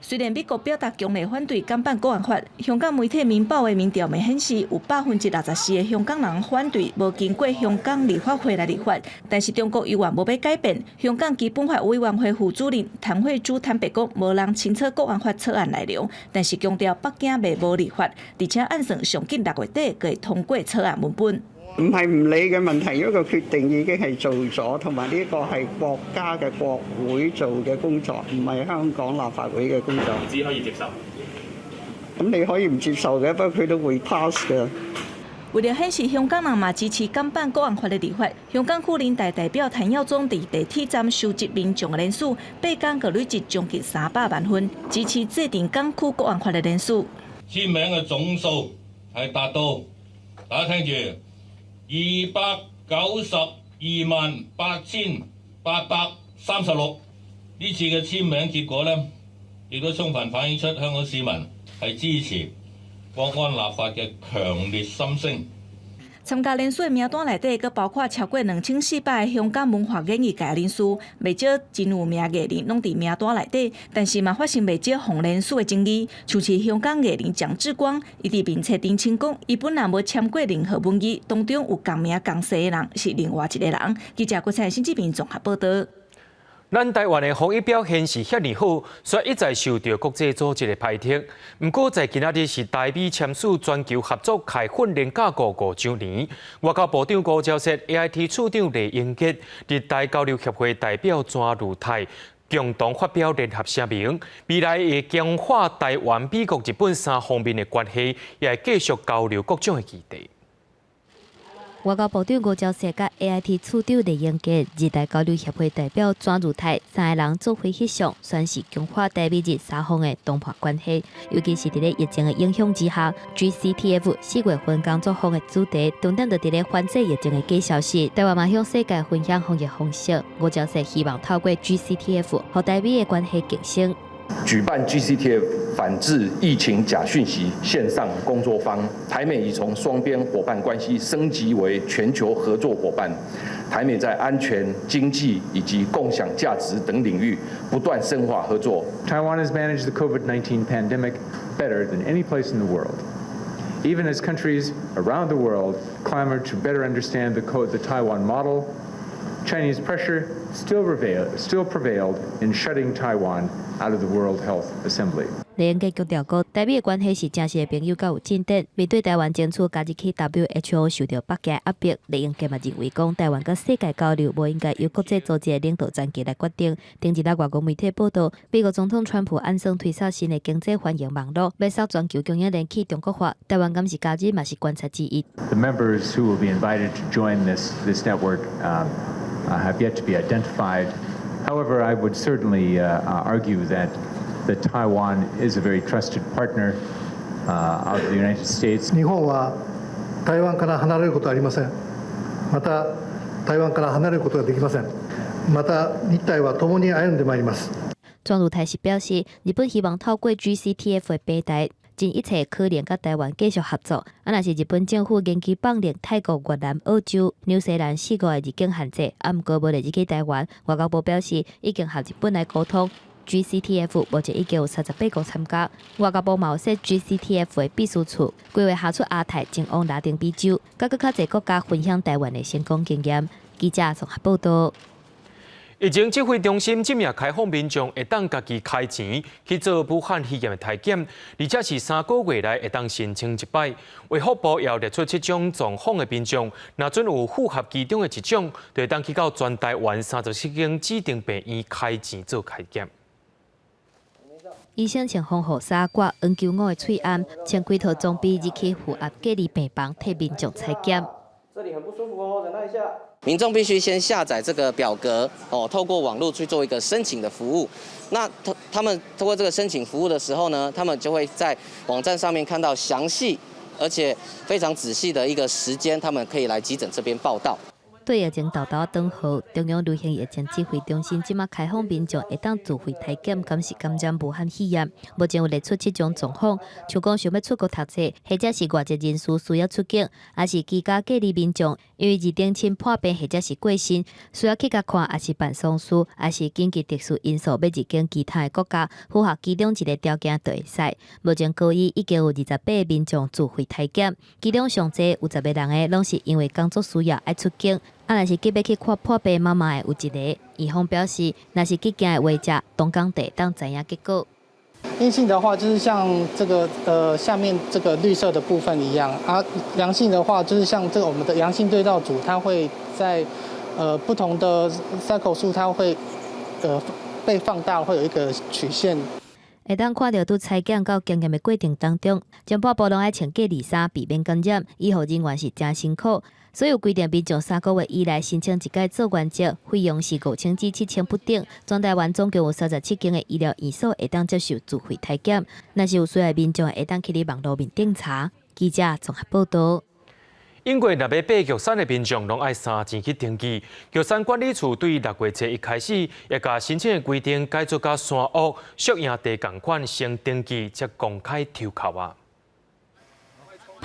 虽然美国表达强烈反对港版国安法，香港媒体《明报》的民调咪显示有64%的香港人反对无经过香港立法会来立法，但是中国依然无要改变。香港基本法委员会副主任谭惠珠坦白讲，无人清楚国安法草案内容，但是强调北京未无立法，而且按算上紧6月底會通過草案文本。唔係唔理嘅問題，因為個決定已經係做咗，同埋呢個係國家嘅國會做嘅工作，唔係香港立法會嘅工作。只可以接受。咁你可以唔接受嘅，不過佢都會 pass 嘅。為了顯示香港人嘛支持港版國安法的立法，香港區人大代表譚耀宗在地鐵站收集民眾的人數，8天就累積將近300萬份，支持制定港區國安法的人數。簽名嘅總數係達到，大家聽住。2928836，呢次嘅簽名結果呢，亦都充分反映出香港市民係支持國安立法嘅強烈心聲。参加人数的名单内底，佮包括超过2400个香港文化演艺界人士，袂少真有名艺人拢伫名单内底，但是嘛发生袂少红人数的争议，像是香港艺人蒋志光，伊伫面册澄清讲，伊本来无签过任何文字，当中有共名共姓的人是另外一个人。记者郭采新这边综合报道。咱台湾的防疫表现是遐尼好，虽然一再受到国际组织的排斥，不过在今仔日是台美签署全球合作开训练架构5周年。外交部长吴钊燮、AIT 处长李英杰、日台交流协会代表庄如泰共同发表联合声明，未来会强化台湾、美国、日本3方面的关系，也会继续交流各种的议题。外交部长吴钊燮甲 AIT 处长李英杰、日台交流协会代表庄如泰3个人做会翕相，宣示强化台美日3方的同伴关系。尤其是伫咧疫情的影响之下 ，GCTF 4月份工作坊的主题，重点就伫咧反制疫情的假消息。台湾嘛向世界分享防疫方式。吴钊燮希望透过 GCTF 和台美的关系提升。举办 GCTF 反制疫情假讯息线上工作坊，台美已从双边伙伴关系升级为全球合作伙伴。台美在安全、经济以及共享价值等领域不断深化合作。Taiwan has managed the COVID-19 pandemic better than any place in the world. Even as countries around the world clamor to better understand the Taiwan model, Chinese pressure still prevailed in shutting Taiwan out of the World Health Assembly. 李英杰强调过，台美的关系是真实的朋友，甲有进展。面对台湾争取加入去 WHO 受到北京压迫，李英杰嘛认为讲，台湾甲世界交流无应该由国际组织的领导层级来决定。顶一日外国媒体报道，美国总统川普暗算推出新的经济欢迎网络，要使全球供应链去中国化。台湾敢是加入，嘛是观察之一。The members who will be invited to join this network have yet to be identified. However, I would certainly argue that Taiwan is a very trusted partner of the United States. 日本は台湾から離れることはありません。また台湾から離れることができません。また日台は共に歩んでまいります。庄如泰是表示，日本希望透过 GCTF 的平台，尽一切可能甲台湾继续合作。若是日本政府延期放令泰国、越南、澳洲、纽西兰4个的入境限制，毋过无入去台湾，外交部表示已经和日本来沟通。GCTF 目前已经有38国参加。外交部嘛有设 GCTF 的秘书处，规划下出亚太前往拉丁美洲，甲更较侪国家分享台湾的成功经验。记者综合报道。疫情指挥中心今日开放民众会当家己开钱去做武汉肺炎的体检，而且是3个月内会当申请一摆。卫福部也列出7种状况的民众，若准有符合其中的一种，就会当去到全台湾37间指定病院开钱做开检。医生穿防护衫、挂 N95 的喙安，穿几套装备入去负压隔离病房替民众采检。这里很不舒服哦，忍耐一下。民众必须先下载这个表格哦，透过网络去做一个申请的服务。那他们通过这个申请服务的时候呢，他们就会在网站上面看到详细而且非常仔细的一个时间，他们可以来急诊这边报到。对疫情豆豆等候，中央流行疫情指挥中心即马开放民众会当自费体检，敢是感染武汉肺炎。目前有列出7种状况，像讲想要出国读册，或者是外籍人士需要出境，还是居家隔离民众，因为二等亲破病或者是过身，需要去甲看，还是办丧事，还是紧急特殊因素要入境其他的国家，符合其中一个条件就会使。目前高医已经有28个民众自费体检，其中上济有10个人的拢是因为工作需要爱出境。若是急要去看破病妈妈的有一个，医方表示，若是急件的话者，东港地当知影结果。阴性的话，就是像这个下面这个绿色的部分一样啊；阳性的话，就是像这个我们的阳性对照组，它会在不同的 cycle 数，它会被放大，会有一个曲线。会当看到拄采检到检验的过程当中，全部拢爱穿隔离衫，避免感染。医护人员是真辛苦。所有规定民众3个月以内申请一届做原则，费用是5000至7000不等。全台湾总共有37间的医疗院所会当接受自费体检，若是有需要民众会当去你网络面顶查。记者综合报道。因为若要爬玉山的民众，拢爱3钱去登记。玉山管理处对6月1日开始，也甲申请的规定改做甲山屋、属营地共款，先登记才公开抽考啊。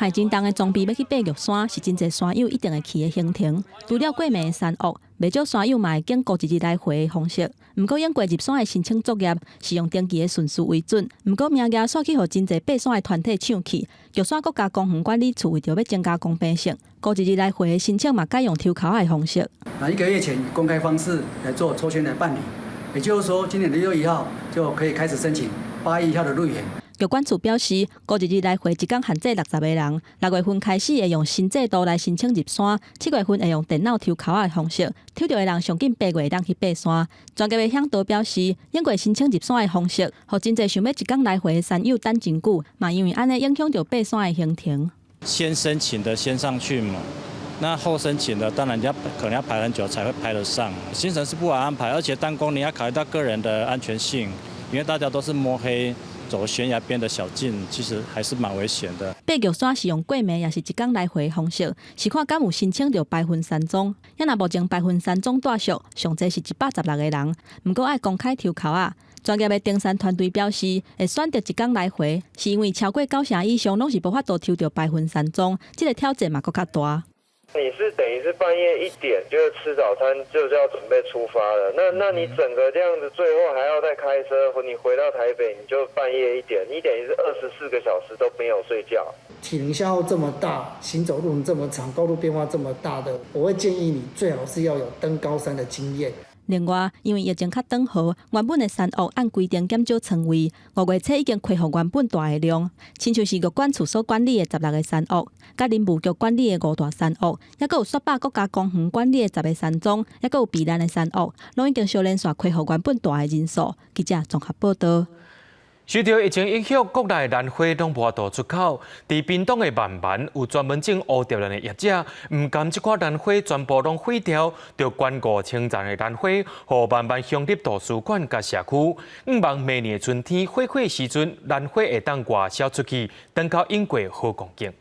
派真重的装备要去爬玉山，是真侪山友一定会去的行程。除了过暝的山岳，袂少山友嘛会经过一日来回的方式。毋过，因过入山的申请作业是用登记的顺序为准。毋过，名额煞去互真侪爬山的团体抢去。玉山国家公园管理处为着要增加公平性，过一日来回的申请嘛改用抽考的方式。1个月前以公开方式来做抽签来办理，也就是说，今年的6月1号就可以开始申请8月1号的入园。玉管处表示，过一日来回一天限制60个人，6月份开始会用新制度来申请入山，7月份会用电脑抽考的方式，抽到的人上紧8月当去爬山。专家的向导表示，因过申请入山的方式，互真侪想要一天来回的山友等真久，嘛因为安尼影响到爬山的行程。先申请的先上去嘛，那后申请的当然可能要排很久才会排得上。行程是不好安排，而且单攻你要考虑到个人的安全性，因为大家都是摸黑。走悬崖边的小径，其实还是蛮危险的。爬玉山是用过暝，也是一天来回的方式，是看敢有申请到白云山庄。因若目前白云山庄大小上侪是116个人，不过爱公开抽考啊。专业的登山团队表示，会选择一天来回，是因为超过9成以上拢是无法度抽到白云山庄，这个挑战嘛更较大。你是等于是半夜1点就是吃早餐，就是要准备出发了。那你整个这样子，最后还要再开车，你回到台北，你就半夜1点，你等于是24个小时都没有睡觉。体能消耗这么大，行走路这么长，高度变化这么大的，我会建议你最好是要有登高山的经验。另外，因为疫情较短好，原本的山岳按规定减少床位，5月初已经恢复原本大的量，亲像是玉管处所管理的16个山岳，甲林务局管理的5大山岳，还佫有雪霸国家公园管理的10个山庄，还佫有避难的山岳，拢已经小连续恢复原本大的人数。记者综合报道。受到疫情影响，国内兰花拢无法度出口。伫屏东的万万有专门种乌蝶兰的业者，唔甘这款兰花全部拢毁掉，就捐5千丛的兰花，互万万乡立图书馆甲社区。希望明年春天花开时阵，兰花会当外销出去，等到英国好光景。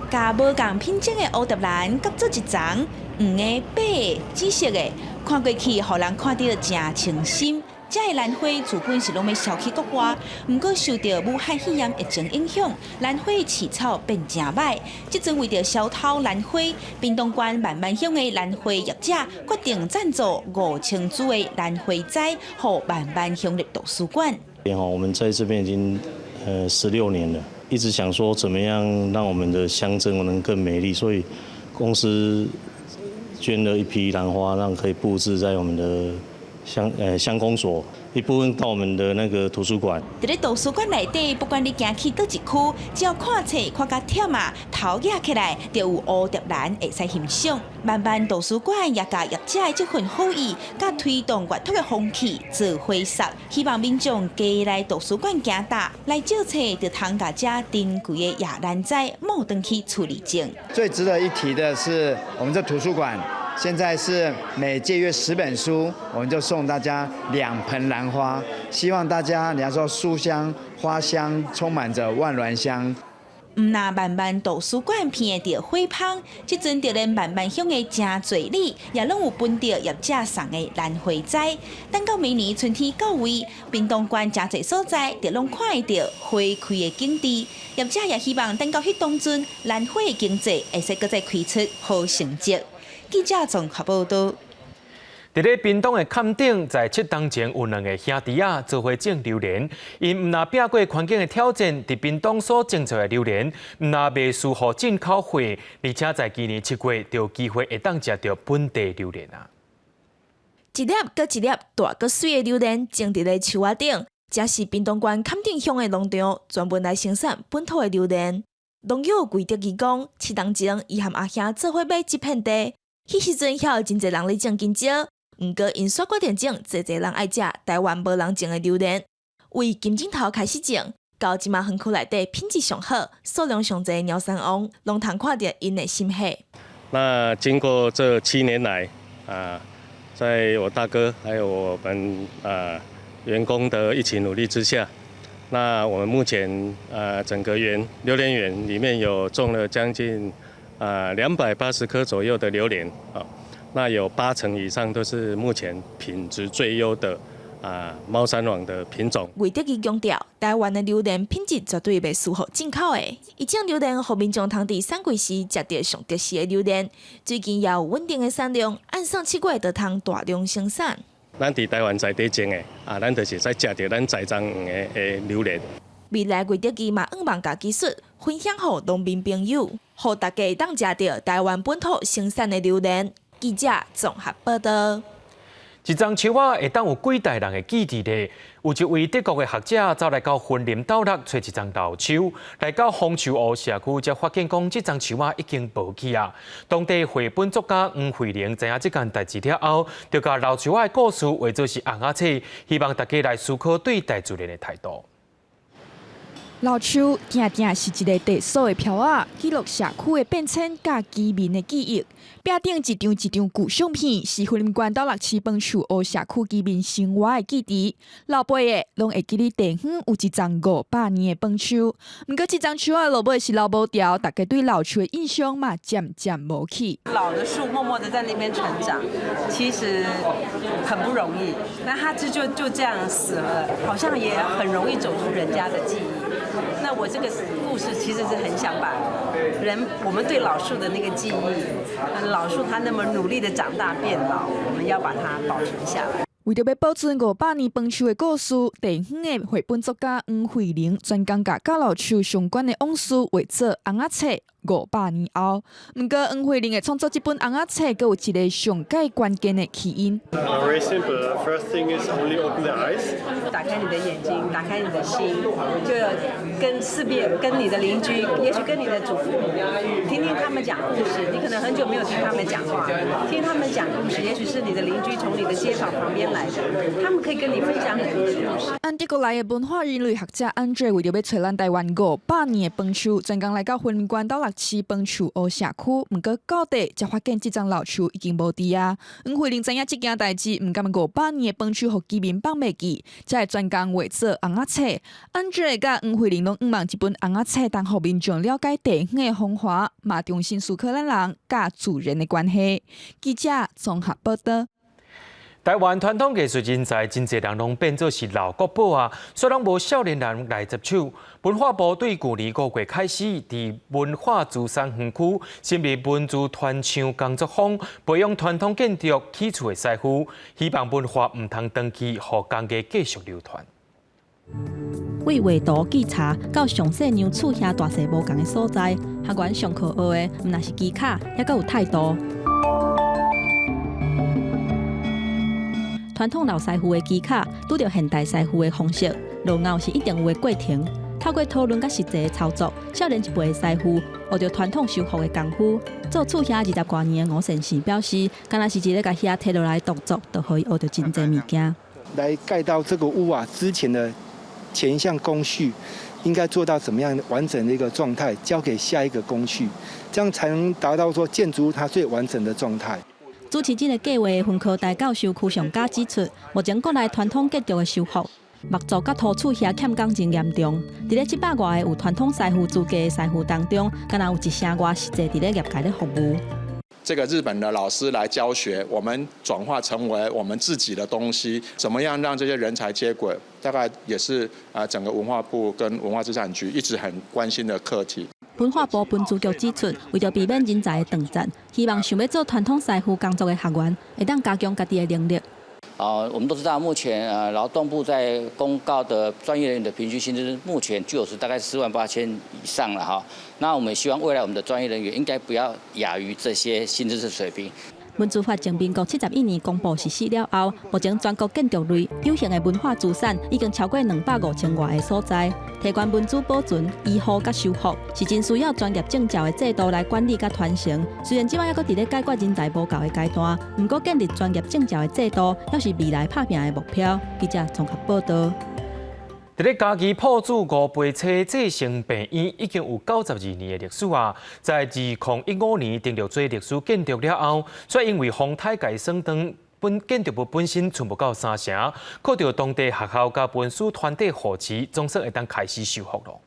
甲无共品种的乌蝶兰各做一丛，黄的、白的、紫色的，看过去，互人看到真清新。这个兰花自本是拢要销去国外，不过受到武汉肺炎疫情影响，兰花市草变真歹。即阵为着消透兰花，屏东县万万乡的兰花业者决定赞助5000株的兰花栽，予万万乡立图书馆。我们在这边已经16年了，一直想说怎么样让我们的乡镇能更美丽，所以公司捐了一批兰花，让可以布置在我们的乡公所，一部分到我们的那个图书馆。在图书馆内底，不管你行去倒一区，只要看册看甲忝啊，头压起来，就有乌蝶兰会使欣赏。万万图书馆也甲业者的这份好意，甲推动阅读的风气做伙适，希望民众加来图书馆行踏，来借册就通甲这珍贵的野兰栽摸回去处理证。最值得一提的是，我们这图书馆。现在是每借阅10本书，我们就送大家2盆兰花，希望大家，人家说书香、花香充满着万峦香。那万万图书馆闻得到花香，即阵就连万万乡的真侪里，也拢有分到业者送的兰花栽。等到明年春天到位，屏东县真侪所在就拢看得到花开的景致。业者也希望等到迄当阵，兰花的经济会使再开出好成绩。记者综合报道。伫咧屏东的坎顶，在7当前有2个兄弟仔做伙种榴莲，因毋若拼过环境的挑战，伫屏东所种出的榴莲，毋若袂输互进口货，而且在今年7月就有机会会当食到本地榴莲啊！一粒搁一粒大搁水的榴莲种伫咧树仔顶，这是屏东县坎顶乡的农场专门来生产本土的榴莲。农友规德伊讲，7当前伊和阿兄做伙买这片地。迄时阵，遐有真侪人咧种金蕉，毋过因煞决定种，侪人爱食台湾无人种的榴莲。为金针头开始种，到即马园区内底品质上好、数量上侪鸟山王，拢通看到因的心血。那经过这7年来，在我大哥还有我们员工的一起努力之下，那我们目前整个榴莲园里面有种了将近280棵左右的榴莲啊，那有8成以上都是目前品质最优的猫山王的品种。魏德基强调，台湾的榴莲品质绝对袂输给进口的。伊种榴莲，互民众通伫产季时食到上特殊的榴莲，最近也有稳定的产量，按算7个月就通大量生产。咱伫台湾在地种的，咱就是在食到咱在种的榴莲。未来魏德基嘛，希望把技术分享给农民朋友，互大家当食到台湾本土生产的榴莲。记者综合报道。一丛树仔会当有几代人的记忆力。有一位德国的学者走来到森林斗六找一丛老树，来到枫树湖社区，才发现讲这丛树仔已经无去啊。当地绘本作家黄慧玲知影这件代志了后，就把老树仔的故事画作是红仔册，希望大家来思考对大自然的态度。老树定定是一个特殊的票仔，记录社区的变迁甲居民的记忆。壁顶一张一张旧相片，是森林县斗六市枫树湖社区居民生活的记忆。老辈的拢会记哩地方有一丛500年的枫树，不过这丛树仔落尾是老无调，大家对老树的印象嘛渐渐无去。老的树默默的在那边成长，其实很不容易。那它就这样死了，好像也很容易走出人家的记忆。那我这个故事其实是很想把我们对老树的那个记忆，老树它那么努力的长大变老，我们要把它保存下来。为着要保存500年枫树的故事，地方的绘本作家黄慧玲专工甲老树相关的往事画作红仔册。500年后，不过黄慧玲会创作这本红仔册，佮有一个上界关键的起因。Very simple. First thing is only open the eyes. 打开你的眼睛，打开你的心，就跟四遍，跟你的邻居，也许跟你的祖父母，听听他们讲故事。你可能很久没有听他们讲话，听他们讲故事，也许是你的邻居从你的街坊旁边来的，他们可以跟你分享很多的故事。德国来的文化人类学者安德为着要找咱台湾500年的枫树，专工来到森林县斗六市枫树湖社区，不过到底才发现这丛老树已经无伫啊。黄慧玲知影这件代志，唔甘500年的枫树，互居民放袂记，才会专工画作红仔册。安德甲黄慧玲拢希望这本红仔册，当互民众了解地方的风华，嘛重新思考咱人甲自然的关系。记者综合报道。台湾传统艺术人才真侪人拢变做是老国宝啊，虽然无少年人来接手。文化部对去年5月开始，伫文化资产园区成立文字传唱工作坊，培养传统建筑起厝的师傅，希望文化唔通长期互工艺继续流传。为画图记查到详细让厝遐大细无同的所在，学员上课学的，毋但是技巧，也阁有态度。传统老师傅的技巧，拄着现代师傅的方式，落后是一定有的过程。透过讨论甲实际的操作，少年一辈的师傅学着传统修复的功夫。做厝遐20多年的吴先生表示，敢若是一个甲遐摕落来动作，就可以学着真侪物件。来盖到这个屋啊之前的前一项工序，应该做到怎么样完整的一个状态，交给下一个工序，这样才能达到说建筑物它最完整的状态。主持这个计划的分科大教授区上家指出，目前国内传统建筑的修复、木造甲土厝遐欠工真严重。伫咧700外个有传统师傅资格的师傅当中，敢若有1成外实际伫咧业界咧服务。这个日本的老师来教学，我们转化成为我们自己的东西，怎么样让这些人才接轨？大概也是整个文化部跟文化资产局一直很关心的课题。文化部文资局指出，为着避免人才的断层，希望想要做传统师傅工作的学员，会当加强家己的能力。我们都知道，目前劳动部在公告的专业人员的平均薪资，目前就是大概48000以上了哈。那我们希望未来我们的专业人员应该不要亚于这些薪资的水平。文资法从民国71年公布实施了后，目前全国建筑类有形的文化资产已经超过25000外个所在。提悬文资保存、维护甲修复，是真需要专业证照的制度来管理甲传承。虽然即摆还阁伫咧解决人才无够的阶段，不过建立专业证照的制度，也是未来拍拼的目标。记者综合报道。伫咧嘉义埔子五倍车再生病院已经有92年的历史啊，在2015年订立做历史建筑了后，却因为风台改升等。本建筑物本身存不到3成，靠着当地学校甲文书团体扶持，总算会当开始修复咯。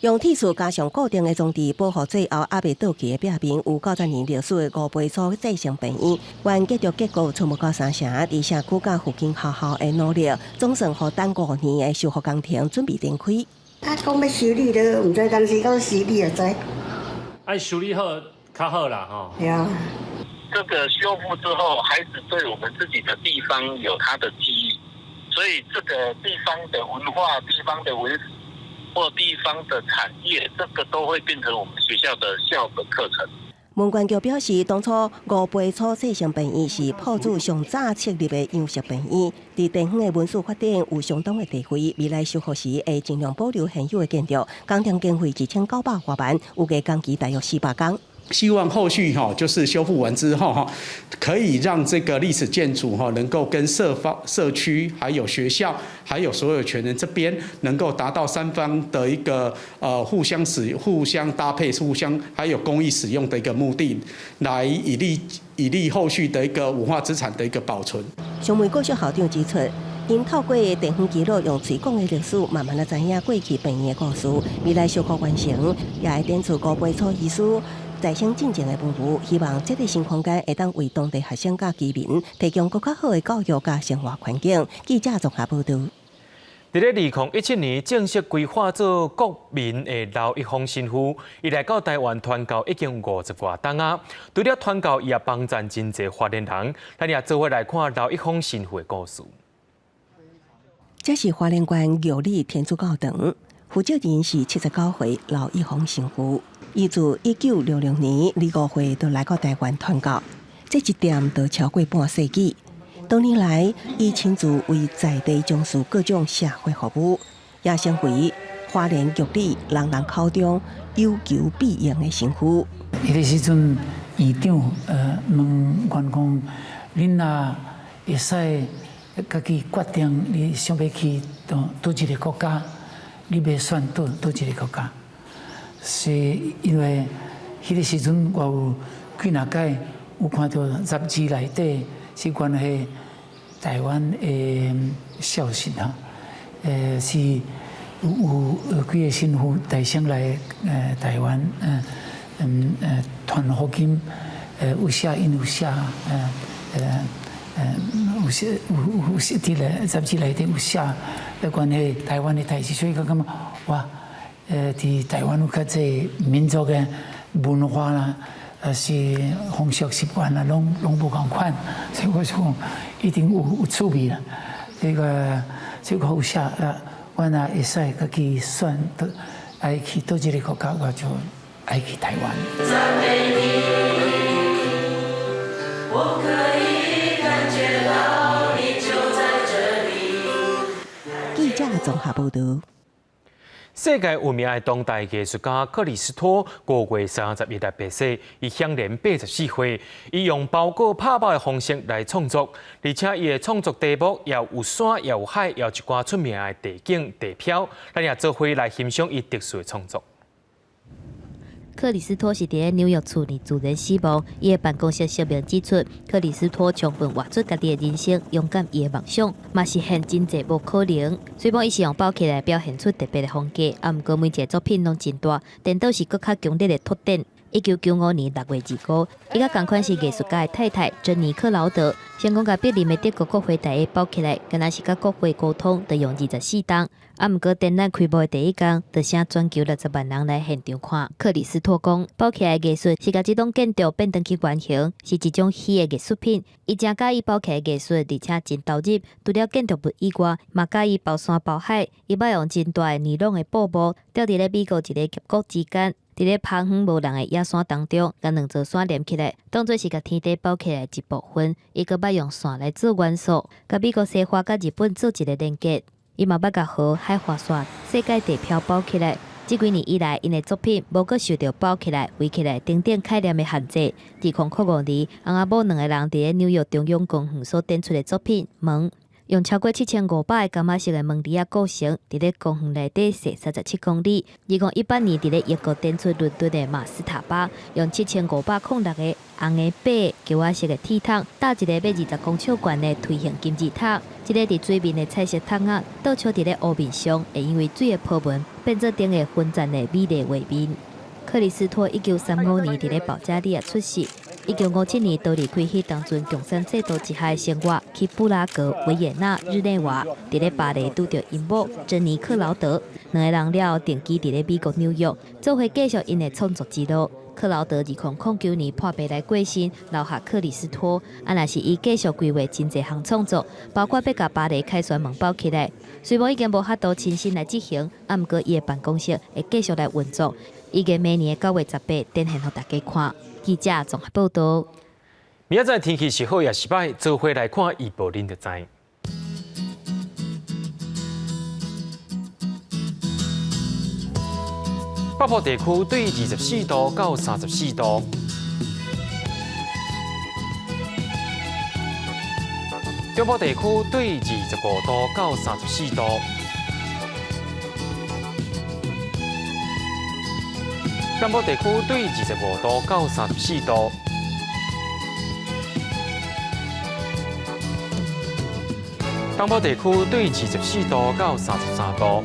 用铁丝加上固定的装置保护最后还未倒去的壁面，有90年历史的五倍粗再生病院，原建筑结构出没到三成，伫社区甲附近学校的努力，总算互等5年的修复工程准备展开。啊，讲要修理了，唔知当时到修理就知。爱修理好较好啦，吼。对啊。这个修复之后，孩子对我们自己的地方有他的记忆，所以这个地方的文化、地方的文史或地方的产业，这个都会变成我们学校的校本课程。文管局表示，当初5倍粗再生病院是埔子上早设立的样式病院，伫地方的文史发展有相当的地位。未来修复时会尽量保留现有的建筑，工程经费2900多万，有个工期大约400工。希望后续就是修复完之后可以让这个历史建筑能够跟社区、还有学校、还有所有权人这边能够达到3方的一个互相搭配、还有公益使用的一个目的，来以利后续的一个文化资产的一个保存。尚美国小校长指出，因透过电风记录，用推广的历史，慢慢的知影过去病院的故事。未来修复完成，也会展出5倍粗医师再生进前的文物，希望这个新空间会当为当地学生甲居民提供更较好的教育甲生活环境。记者综合报道。伫咧2017年正式规划做国民的刘一峰神父，伊来到台湾传教已经50多冬啊。除了传教，伊也帮赞真侪发言人，咱也做伙来看刘一峰神父的故事。这是花莲县玉里天主教堂，负责人是79岁刘一峰神父。伊自1966年25岁就来到台湾传教，这一点就超过半世纪。多年来，伊亲自为在地从事各种社会服务，也成为花莲玉里人人口中有求必应的神父。迄个时阵，院长问员工：恁若会使家己决定你想要去倒一个国家，你要选倒一个国家？是因为迄个时阵我有几若届有看到杂志内底是关于台湾的消息哈，是有几个神父带上来台湾传福音，有写因有写有写伫咧杂志内底有写关于台湾的代志，所以我感觉哇。伫台湾有较济民族嘅文化啦，是风俗习惯啦，拢无共款，所以我讲一定有趣味啦。这个有写我若会使家己选，爱去倒一个国家，我就爱去台湾。赞美你，我可以感觉到你就在这里。记者综合报道。世界有名的当代艺术家克里斯托5月31日病逝，伊享年84岁。伊用包裹拍包的方式来创作，而且伊的创作题目也有山也有海，也有一寡出名的地景地标。咱也做伙来欣赏伊特殊的创作。克里斯托是伫纽约处理自然死亡。伊的办公室声明指出，克里斯托充分活出家己的人生，勇敢伊的梦想，嘛实现真侪无可能。虽然伊是用包起来表现出特别的风格，啊，毋过每一个作品拢真大，颠倒是更较强烈的凸点。1995年6月25日，伊甲同款是艺术家的太太珍妮克劳德，成功甲柏林的德国国会大厦包起来，敢若是甲国会沟通，得用24天。啊，毋过展览开幕的第一天，就请全球60万人来现场看。克里斯托讲，包起来的艺术是甲这栋建筑变成去原形，是一种虚的艺术品。伊真介意包起来的艺术，而且真投入。除了建筑物以外，嘛介意包山包海。伊捌用真大的尼龙的布幕，吊伫咧美国一个峡谷之间。伫咧旁远无人的野山当中，甲两座山连起来，当作是甲天地包起来一部分。伊阁捌用线来做元素，甲美国西化甲日本做一个连结。伊嘛捌甲河海划线、世界地漂包起来。这几年以来，因的作品无阁受到包起来、围起来等等概念的限制。2005年，翁仔某2个人伫咧纽约中央公园所展出的作品《门》。用超过7500个伽马式的门匙构成，伫咧公园内底踅37公里。2018年伫咧英国展出伦敦的马斯塔巴，用7506个红的、白的、球仔式的铁桶，搭一个要20公尺悬的推行金字塔。这个伫水面的彩色桶仔，倒笑伫咧湖面上，会因为水的波纹变做顶个分展的美丽画面。克里斯托1935年伫咧保加利亚出世。1957年，都离开迄当阵共产制度之下的生活，去布拉格、维也纳、日内瓦，伫咧巴黎拄着因某珍妮克劳德，两个人了后定居伫咧美国纽约，做伙继续因的创作之路。克劳德2009年破病来过身，留下克里斯托。若是伊继续规划真侪项创作，包括要甲巴黎凯旋门包起来。虽然已经无法度亲身来执行，毋过伊的办公室会继续来运作。已经明年9月18展现互大家看。记者综合报道。明仔载天气是好也是歹，做伙来看预报，恁就知。北部地区对24度到34度，中部地区对25度到34度，南部地区对25度到34度，东部地区对24度到33度。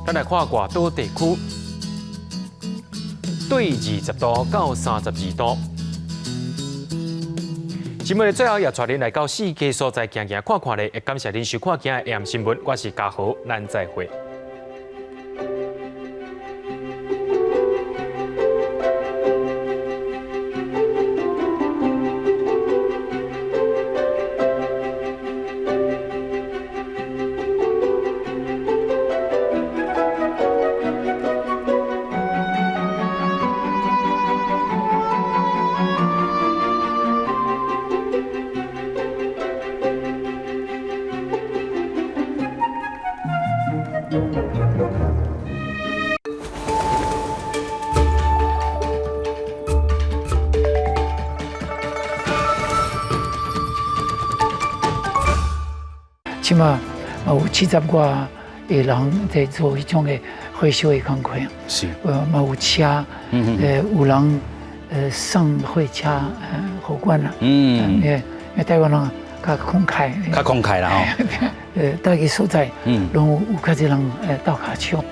咱来看外岛地区，对20度到32度。节目的最后也带恁来到四界所在行行看看咧，也感谢恁收看今日 AM 新闻，我是嘉豪，咱再会。起码有70外个人在做迄种的回收的工作。是。嘛有车，有人送货车货管啦。因为台湾人较慷慨。较慷慨啦吼。大个所在，拢有较侪人倒卡枪，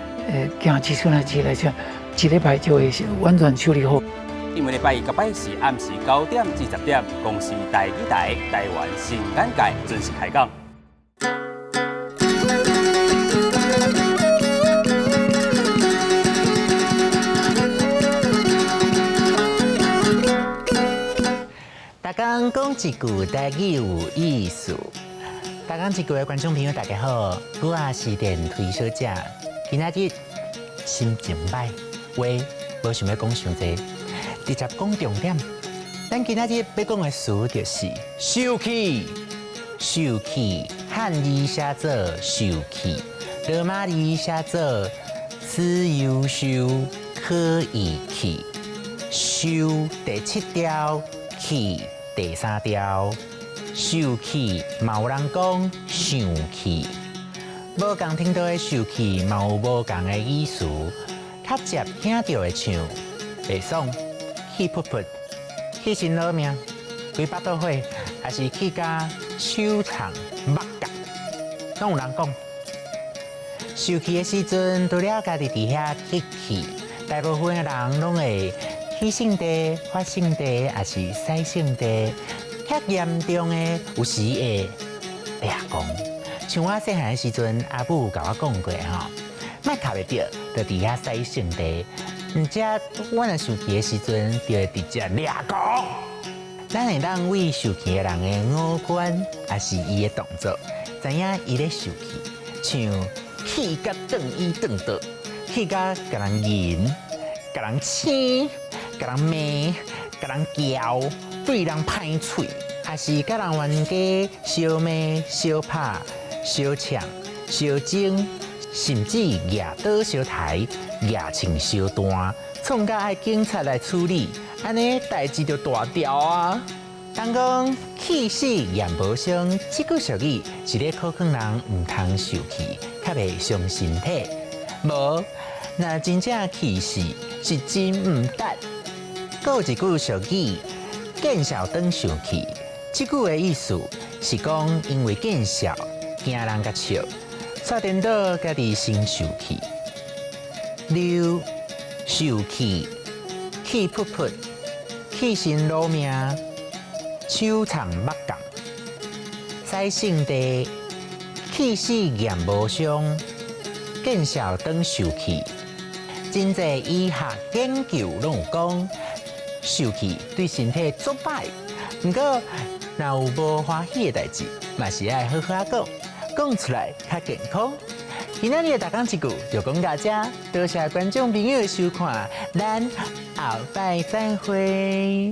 行技术来讲，一礼拜就会完全处理好。每礼拜一到拜四暗时9点至10点，公司台语台台湾新眼界准时开讲。大家讲一句台语有意思。大家一句的观众朋友大家好，我是电推小姐。今仔日心情歹，话无想要讲伤济，直接讲重点。咱今仔日要讲的词就是受气。受气汉字写作受气，罗马字写作思忧受，可以气。受第7条，气第3条。受气嘛有人讲上气，无共听到的受气嘛有无共的意思。较接听到的唱袂爽，气噗噗，气心老命，规巴肚火，还是气甲手长目角，拢有人讲。受气的时阵，除了家己伫遐吸气，大部分的人拢会气性地、发性地，还是塞性地。较严重的有时会掠讲，像我细汉的时阵，阿母有甲我讲过吼，莫卡袂着，就伫遐洗性地，毋则我若受气的时阵，就会直接掠讲。咱会当为受气的人的五官，也是伊的动作，知影伊咧受气，像气甲转伊转倒，气甲甲人引，甲人青，甲人骂，甲人叫。对人歹嘴，还是甲人冤家相骂、相拍、相呛、相争，甚至举刀相抬、举枪相弹，创甲爱警察来处理，安尼代志就大条啊！当讲气死眼无伤，这句俗语是咧考劝人唔通受气，较袂伤身体。无，若真正气死是真唔得。还有一句俗语，见笑当受气。这句的意思是讲，因为见笑惊人甲笑，煞颠倒家己先受气。六，受气，气噗噗，气身落命。手长目降，西圣地气死眼无伤，见笑当受气。真济医学研究拢有讲，受气对身体足歹。不过，若有无欢喜的代志，嘛是爱好好讲，讲出来较健康。今仔日的大讲一句就讲到这，多谢观众朋友的收看，咱后摆再会。